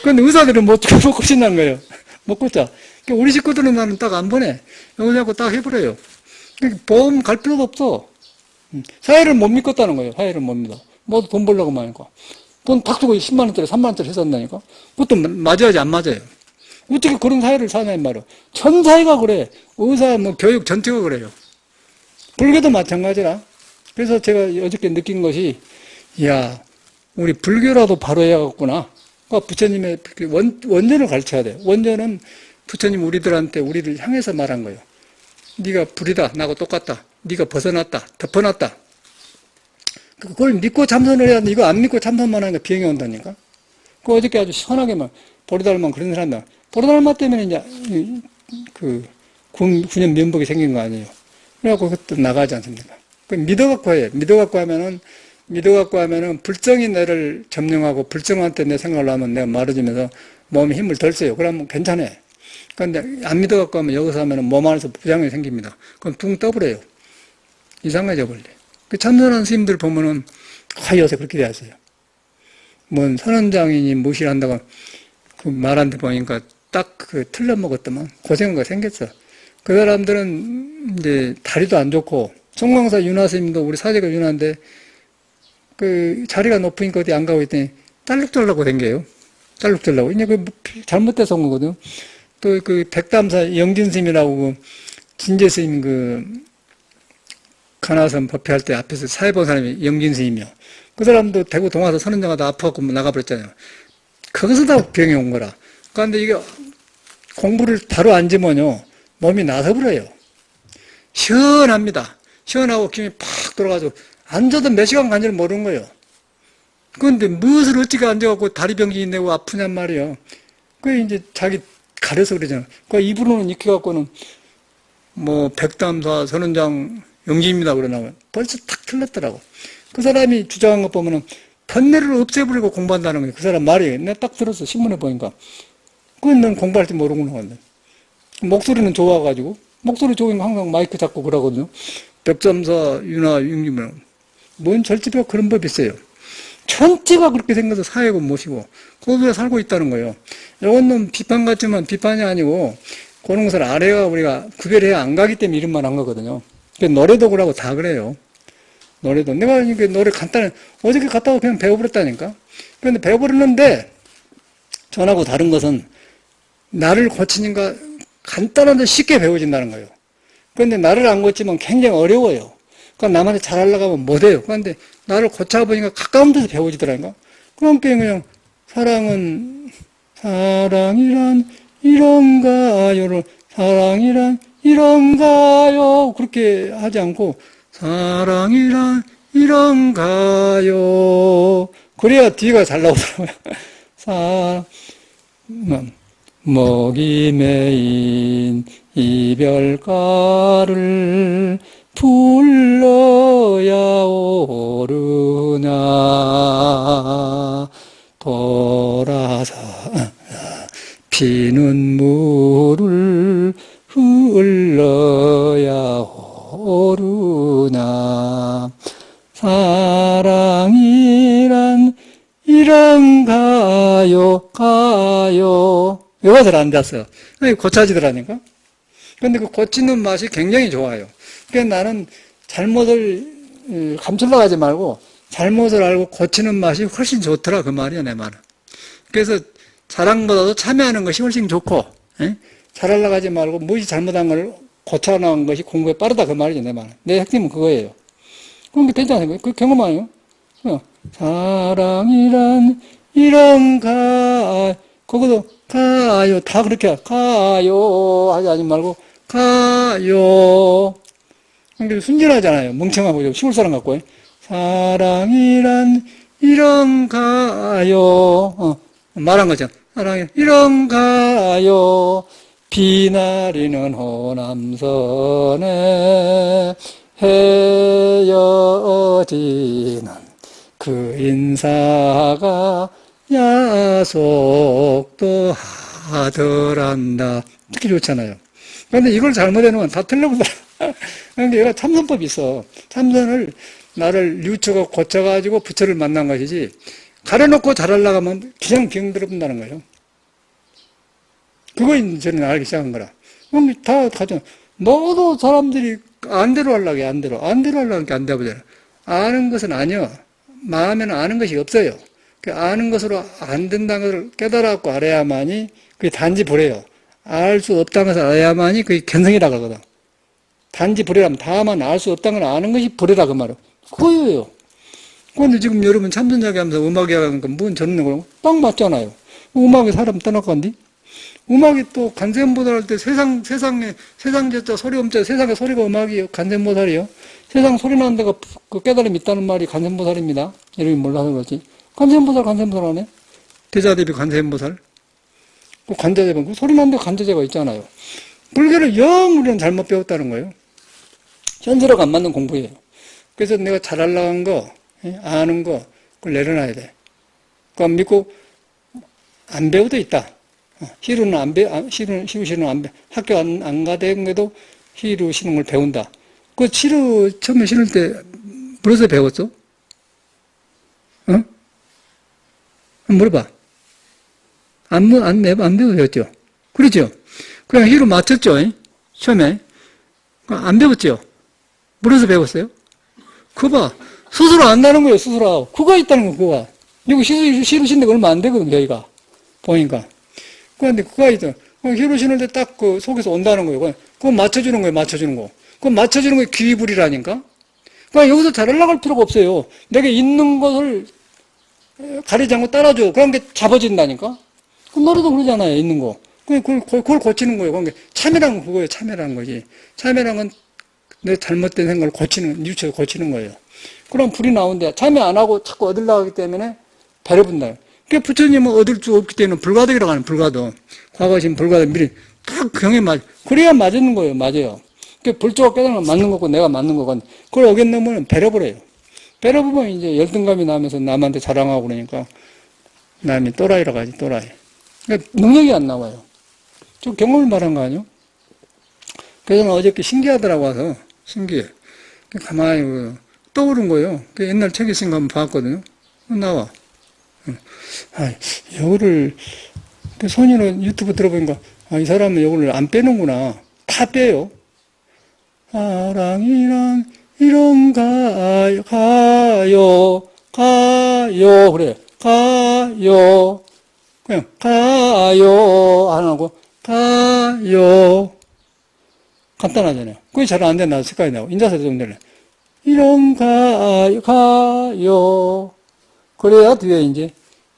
그런데 의사들은 못 고친다는 거예요. 못 고쳐. 우리 식구들은 나는 딱 안 보내. 여기서 딱 해버려요. 보험 갈 필요도 없어. 사회를 못 믿겠다는 거예요. 사회를 못 믿어. 모두 돈 벌려고만 하니까. 돈 탁 주고 10만원짜리, 3만원짜리 해산다니까? 그것도 맞아야지 안 맞아요. 어떻게 그런 사회를 사냐, 이 말이야. 전 사회가 그래. 의사, 교육 전체가 그래요. 불교도 마찬가지라. 그래서 제가 어저께 느낀 것이, 이야, 우리 불교라도 바로 해야겠구나. 그러니까 부처님의 원전을 가르쳐야 돼요. 원전은 부처님 우리를 향해서 말한 거예요. 네가 불이다. 나하고 똑같다. 네가 벗어났다. 덮어놨다. 그걸 믿고 참선을 해야 하는데 이거 안 믿고 참선만 하니까 비행이 온다니까. 그 어저께 아주 시원하게만 보리달만 그런 사람들. 보리달마 때문에 이제 군년 면목이 생긴 거 아니에요. 그래갖고 그것도 나가지 않습니까? 그 믿어갖고 해요. 믿어갖고 하면은 불정이 내를 점령하고 불정한테 내 생각을 하면 내가 말해주면서 몸에 힘을 덜 써요. 그러면 괜찮아요. 그런데 안 믿어갖고 하면 여기서 하면은 몸 안에서 부장이 생깁니다. 그럼 둥 떠버려요. 이상해져 버려. 그 참선하는 스님들 보면은 요새 그렇게 되었어요. 뭔 선원장이니 무시한다고 그 말한테 보니까 딱 틀려먹었더만 고생한 거 생겼어. 그 사람들은 이제 다리도 안 좋고 송광사 윤화 스님도 우리 사제가 윤화인데 그 자리가 높으니까 어디 안 가고 있더니 딸룩달라고 댕겨요. 딸룩달라고. 이제 잘못돼서 온 거거든요. 또 백담사 영진 스님이라고 진제 스님 간화선 법회할 때 앞에서 사회 본 사람이 영진 스님이요. 그 사람도 대구 동화서 선언장하다 아파갖고 나가버렸잖아요. 거기서 다 병이 온 거라. 그런데 이게 공부를 다루 앉으면요. 몸이 나서버려요. 시원합니다. 시원하고 김이 팍 돌아가지고 앉아도 몇 시간 간지를 모르는 거예요. 그런데 무엇을 어찌가 앉아갖고 다리병이 내고 아프냔 말이에요. 그게 이제 자기 가려서 그러잖아. 그 입으로는 익혀갖고는 백담사 선언장 영지입니다 그러나면 벌써 탁 틀렸더라고. 그 사람이 주장한 거 보면은 번뇌를 없애버리고 공부한다는 거예요. 그 사람 말이 내가 딱 들었어. 신문에 보니까. 그건 넌 공부할 줄 모르구나. 근데. 목소리는 좋아가지고, 목소리 좋으니까 항상 마이크 잡고 그러거든요. 벽점사, 윤화, 융림은. 뭔 절집에 그런 법이 있어요. 천지가 그렇게 생겨서 사회고 모시고, 거기에 살고 있다는 거예요. 이건 비판 같지만 비판이 아니고, 그런 것을 아래가 우리가 구별해야 안 가기 때문에 이런 말 한 거거든요. 노래도 그러고 다 그래요. 노래도. 내가 이게 노래 간단해. 어저께 갔다가 그냥 배워버렸다니까. 그런데 배워버렸는데, 전하고 다른 것은 나를 고치니까 간단한데 쉽게 배워진다는 거예요. 그런데 나를 안 고치면 굉장히 어려워요. 그러니까 남한테 잘하려고 하면 못해요. 그런데 나를 고쳐보니까 가까운 데서 배워지더라니까. 그러니까 그냥 사랑이란 이런가요를 사랑이란 이런가요 그렇게 하지 않고 사랑이란 이런가요 그래야 뒤가 잘 나오더라고요. 먹이 메인 이별가를 불러야 오르나 돌아서 피는 물을 흘러야 오르나 사랑이란 이런가요 가요 여기가 잘 안 잤어요. 고쳐지더라니까. 근데 그 고치는 맛이 굉장히 좋아요. 그러니까 나는 잘못을 감추려고 하지 말고 잘못을 알고 고치는 맛이 훨씬 좋더라 그 말이야 내 말은. 그래서 잘한 것보다도 참여하는 것이 훨씬 좋고 잘하려고 하지 말고 무엇이 잘못한 걸 고쳐나간 것이 공부에 빠르다 그 말이죠 내 말은. 내 핵심은 그거예요. 그런 게 되지 않습니까? 그 경험 아니에요? 사랑이란 이런가 거기도 가요 다 그렇게 가요 하지 않지 말고 가요. 그러니까 순진하잖아요. 멍청하고 시골 사람 같고 사랑이란 이런가요 말한 거죠. 사랑이 이런가요 비나리는 호남선에 헤어지는 그 인사가 야속도 하더란다. 특히 좋잖아요. 그런데 이걸 잘못해놓으면 다 틀려보더라. 그러니까 얘가 참선법이 있어. 참선을 나를 뉘우쳐가 고쳐가지고 부처를 만난 것이지 가려놓고 잘하려고 하면 그냥 병들어본다는 거예요. 그거 저는 알기 시작한 거라. 그럼 다 가져. 너도 사람들이 안대로 하려고 해, 안대로 하려고 안 돼보잖아. 아는 것은 아니여. 마음에는 아는 것이 없어요. 아는 것으로 안 된다는 것을 깨달아갖고 알아야만이 그게 단지 불해요. 알 수 없다는 것을 알아야만이 그게 견성이라고 하거든. 단지 불해라면 다만 알 수 없다는 걸 아는 것이 불해라 그 말이에요. 그거예요. 그런데 지금 여러분 참선자기 하면서 음악이 하니까 뭔 저런 거라고? 딱 맞잖아요. 음악이 사람 떠나간디? 음악이 또 간세음보살 할 때 세상에 제자 소리 엄자 세상에 소리가 음악이에요. 간세음보살이요. 세상 소리 나는 데가 그 깨달음이 있다는 말이 간세음보살입니다. 여러분이 몰라서 그렇지. 간세음보살 하네. 대자대비 간세음보살. 그 간자재가, 그 소리 나는 데 간자재가 있잖아요. 불교를 영 우리는 잘못 배웠다는 거예요. 현실하고 안 맞는 공부예요. 그래서 내가 잘하려고 한 거, 아는 거, 그걸 내려놔야 돼. 그거 믿고 안 배우도 있다. 히루는 히루시는 안 배, 학교 안 가대도 히루 시는 걸 배운다. 그 히루 처음에 신을 때 무엇을 배웠어? 물어봐. 안 배웠죠? 그렇죠? 그냥 히루 맞췄죠? 처음에. 안 배웠죠? 무엇을 배웠어요? 그거 봐. 스스로 안다는 거예요, 스스로. 그거 있다는 거, 그거가. 이거 히루 신데 얼마 안 되거든, 여기가. 보니까. 그런데 그거 있잖아. 히루 신을 때 딱 그 속에서 온다는 거예요. 그거 맞춰주는 거예요, 맞춰주는 거. 그거 맞춰주는 게 귀불이라니까? 그러니까 여기서 잘하려고 할 필요가 없어요. 내가 있는 것을 가리지 않고 따라줘. 그런 게 잡아진다니까? 그 노래도 그러잖아요, 있는 거. 그걸 고치는 거예요. 그러니까 참여란 건 그거예요, 참여란 거지. 참여란 건 내 잘못된 생각을 뉘우쳐 고치는 거예요. 그럼 불이 나오는데 참여 안 하고 자꾸 얻으려고 하기 때문에 배를 분다요. 그러니까 부처님은 얻을 수 없기 때문에 불가덕이라고 하는 불가덕. 과거신 불가덕 미리 딱 경에 그래야 맞는 거예요, 맞아요. 그러니까 불조가 깨달으면 맞는 거고 내가 맞는 거고 그걸 어겼으면 배려버려요. 배려보면 이제 열등감이 나면서 남한테 자랑하고 그러니까 남이 또라이라고 하지, 또라이. 그러니까 능력이 안 나와요. 좀 경험을 말한 거 아니에요? 그래서 어저께 신기하더라고 와서, 신기해. 가만히 떠오른 거예요. 옛날 책에 쓴 거 한번 봤거든요. 나와. 이거를, 손이는 유튜브 들어보니까, 이 사람은 이거를 안 빼는구나. 다 빼요. 사랑이란 이런가요, 가요, 그래. 가요. 그냥, 가요. 안 하고, 가요. 간단하잖아요. 그게 잘 안 되나, 색깔이 나고. 인자세도 좀 되네. 이런가요, 가요. 그래야 뒤에 이제,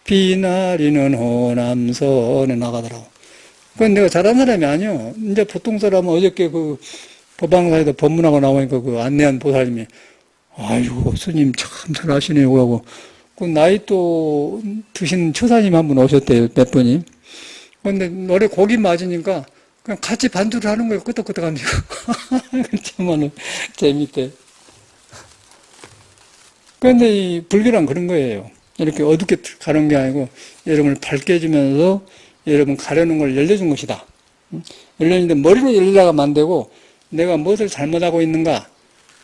비나리는 호남선에 나가더라고. 그건 내가 잘한 사람이 아니요. 이제 보통 사람은 어저께 법왕사에도 법문하고 나오니까 안내한 보살님이, 아이고, 스님 참 잘하시네요. 하고, 나이 또 드신 처사님 한 분 오셨대요. 몇 분이. 근데 노래 곡이 맞으니까 그냥 같이 반주를 하는 거예요. 끄덕끄덕 하면서. 정말 재밌대. 그런데 이 불교란 그런 거예요. 이렇게 어둡게 가는 게 아니고 여러분을 밝게 해주면서 여러분 가려는 걸 열려준 것이다. 열려있는데 머리로 열리라고 안 되고 내가 무엇을 잘못하고 있는가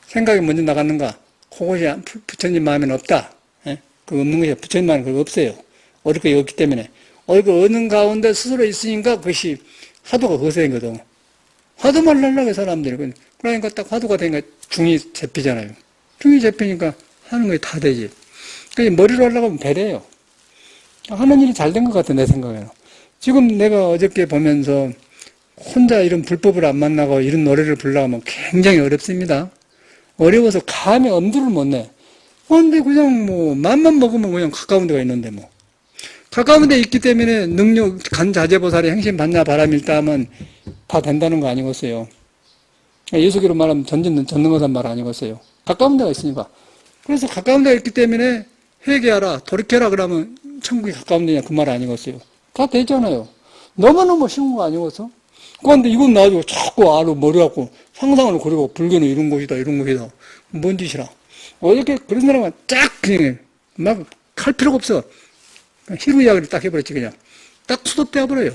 생각이 먼저 나갔는가 그것이 부처님 마음에는 없다. 그거 없는 것이야. 부처님 마음에는 그거 없어요. 얻을 게 없기 때문에. 얻을 거 얻는 가운데 스스로 있으니까 그것이 화두가 거세거든. 화두만 날라게 사람들이. 그러니까 딱 화두가 되니까 중이 잡히잖아요. 중이 잡히니까 하는 게 다 되지. 그러니까 머리로 하려고 하면 배려요. 하는 일이 잘 된 것 같아, 내 생각에는. 지금 내가 어저께 보면서 혼자 이런 불법을 안 만나고 이런 노래를 부르려고 하면 굉장히 어렵습니다. 어려워서 감히 엄두를 못 내. 근데 그냥 맘만 먹으면 그냥 가까운 데가 있는데 가까운 데 있기 때문에 능력, 간자재보살이 행신 받냐 바람일다 하면 다 된다는 거 아니겠어요. 예수기로 말하면 전능거산 말 아니겠어요. 가까운 데가 있으니까. 그래서 가까운 데가 있기 때문에 회개하라, 돌이켜라 그러면 천국이 가까운 데냐 그 말 아니겠어요. 다 되잖아요. 너무너무 쉬운 거 아니겠어? 그런데 이건 나중에 자꾸 알고 머리 갖고 상상을 그리고 불교는 이런 곳이다, 이런 곳이다. 뭔 짓이라. 어저께 그런 사람은 쫙 그냥 막 할 필요가 없어. 희루 이야기를 딱 해버렸지 그냥. 딱 수도 떼어버려요.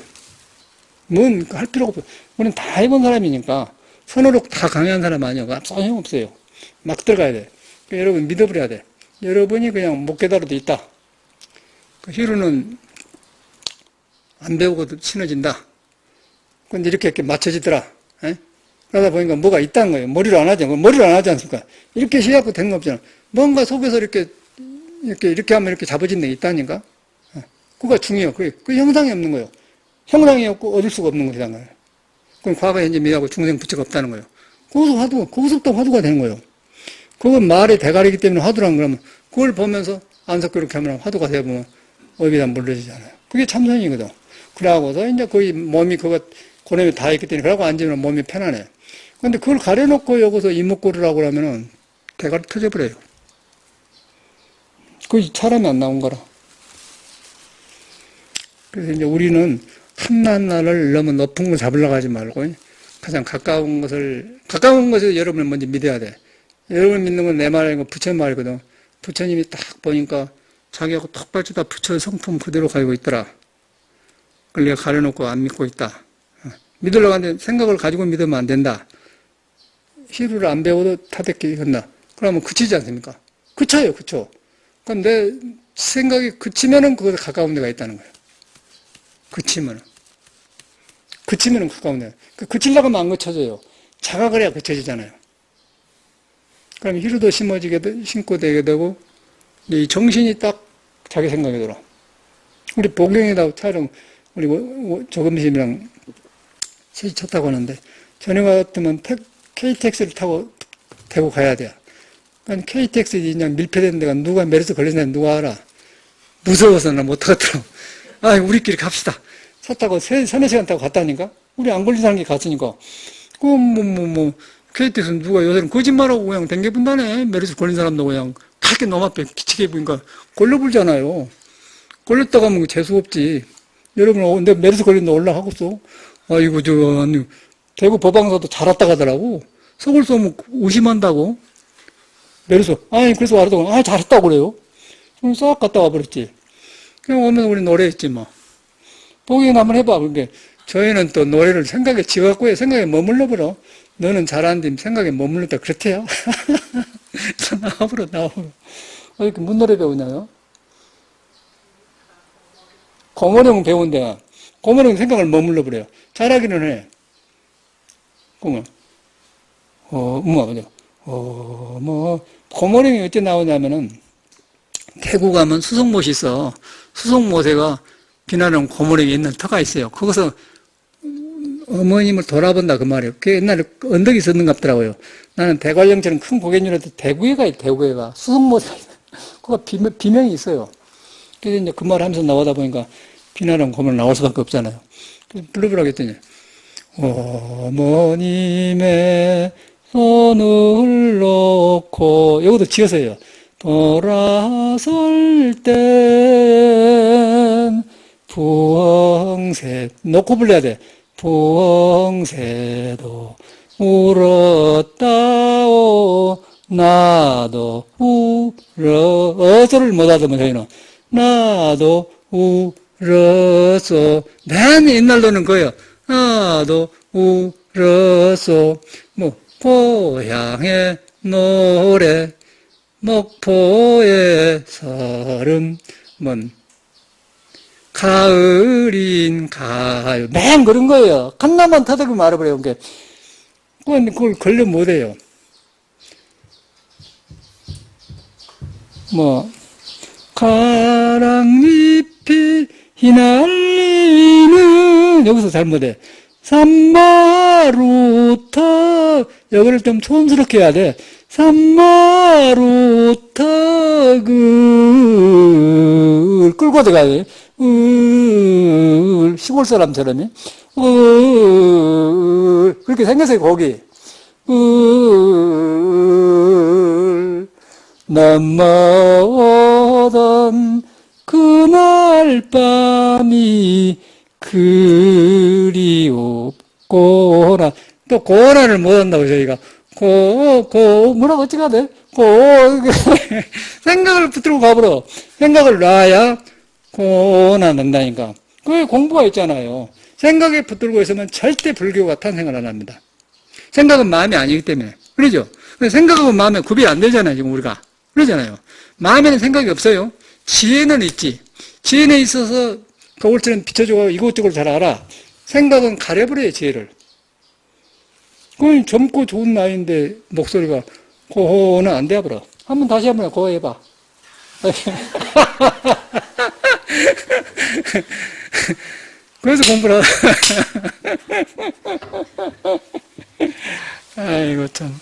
뭔 할 필요가 없어. 우리는 다 해본 사람이니까 선으로 다 강의한 사람 아니야. 소용없어요. 막 들어가야 돼. 그러니까 여러분 믿어버려야 돼. 여러분이 그냥 못 깨달아도 있다. 희루는 안 배우고도 친해진다. 근데 이렇게 맞춰지더라. 그러다 보니까 뭐가 있다는 거예요. 머리로 안 하지. 머리로 안 하지 않습니까? 이렇게 시작도 되는 거 없잖아. 뭔가 속에서 이렇게 하면 이렇게 잡아진 데 있다니까? 그거가 중요해요. 그 형상이 없는 거예요. 형상이 없고 얻을 수가 없는 것이란 거예요. 그럼 과거, 현재, 미래하고 중생 부처가 없다는 거예요. 거기서부터 화두가 되는 거예요. 그건 말의 대가리이기 때문에 화두란 그러면 그걸 보면서 안석교 이렇게 하면 화두가 되어보면 업이 다 물러지잖아요. 그게 참선이거든. 그러고서 이제 거의 몸이 고놈이 다 있기 때문에 그러고 앉으면 몸이 편안해. 근데 그걸 가려놓고 여기서 이목구르라고 그러면은 대가리 터져버려요. 그게 사람이 안 나온 거라. 그래서 이제 우리는 하나하나를 너무 높은 걸 잡으려고 하지 말고 가장 가까운 것을 여러분을 먼저 믿어야 돼. 여러분을 믿는 건 내 말 아니고 부처님 말이거든. 부처님이 딱 보니까 자기하고 턱받쳐다 부처 성품 그대로 가지고 있더라. 그걸 내가 가려놓고 안 믿고 있다. 믿으려고 하는데 생각을 가지고 믿으면 안 된다. 희루를 안 배워도 타대끼 한다. 그러면 그치지 않습니까? 그쳐요, 그쳐. 그럼 내 생각이 그치면은 그것에 가까운 데가 있다는 거예요. 그치면은 가까운 데. 그치려고 하면 안 그쳐져요. 자각을 해야 그쳐지잖아요. 그럼 희루도 심고 되게 되고, 이 정신이 딱 자기 생각이 들어. 우리 보경이다 촬영, 우리 조금심이랑 셋이 쳤다고 하는데, 저녁 같으면 KTX를 타고 대구 가야 돼요. 그러니까 KTX 그냥 밀폐된 데가 누가 메르스 걸렸는데 누가 알아? 무서워서 나 못 타겠더라고. 우리끼리 갑시다. 차 타고 서너 시간 타고 갔다니까? 우리 안 걸린 사람이 갔으니까. KTX는 누가 요새는 거짓말하고 그냥 댕겨본다네. 메르스 걸린 사람도 그냥 그렇게 너무 앞에 기치게 보니까 걸려불잖아요. 걸렸다가 하면 재수 없지. 여러분, 내 메르스 걸린다 올라가겠어? 대구 법왕사도 잘 왔다 가더라고. 서울서 오면 의심한다고. 메르스. 그래서 와라고. 잘했다고 그래요. 싹 갔다 와버렸지. 그냥 오면 우리 노래했지, 뭐. 보기는 한번 해봐. 그러니까 저희는 또 노래를 생각에 지어갖고 해. 생각에 머물러버려. 너는 잘하는데 생각에 머물렀다. 그렇대요. 나와버려. 왜 이렇게 문노래 배우냐요? 고모령 배운데, 고모령 생각을 머물러버려요. 잘하기는 해. 고모. 고모령이 어째 나오냐면은, 태국 가면 수송못이 있어. 수송못에가 비나는 고모령이 있는 터가 있어요. 거기서 어머님을 돌아본다 그 말이에요. 그 옛날에 언덕이 있었는가 보더라고요. 나는 대관령처럼 큰 고갯줄에도 대구에가 있어, 대구에가. 수송못에 그거 비명이 있어요. 그래서 이제 그 말 하면서 나오다 보니까 비나는 고모령 나올 수밖에 없잖아요. 그래서 불러보라고 했더니, 어머님의 손을 놓고, 여기도 지어서요. 돌아설 땐 부엉새 놓고 불러야 돼. 부엉새도 울었다오 나도 울어 어소를 못 하더만 저희는 나도 울었어. 맨 옛날로는 거예요. 나도 울었어. 뭐 고향의 노래 목포의 서름, 가을인 가을, 맨 그런 거예요. 칸나만 터득을 말해버려요. 그걸 걸려 못해요. 가랑잎이 휘날리는, 여기서 잘못해. 산마루터, 여기를 좀 촌스럽게 해야 돼. 산마루턱을 끌고 들어가야 돼. 시골 사람처럼이. 그렇게 생겼어요, 거기. 넘어오던 그날 밤이 그리웠구나. 또 고나를 못한다고 저희가. 뭐라고 어찌가 돼? 생각을 붙들고 가버려. 생각을 놔야 고나 난다니까. 그게 공부가 있잖아요. 생각에 붙들고 있으면 절대 불교가 탄생을 안 합니다. 생각은 마음이 아니기 때문에. 그러죠? 생각하고 마음에 구별이 안 되잖아요, 지금 우리가. 그러잖아요. 마음에는 생각이 없어요. 지혜는 있지. 지혜는 있어서 거울처럼 비춰주고 이것저것 잘 알아. 생각은 가려버려요, 지혜를. 그건 젊고 좋은 나이인데 목소리가 고는 안 돼버려. 다시 한번 고 해봐. 그래서 공부를 아이고 참.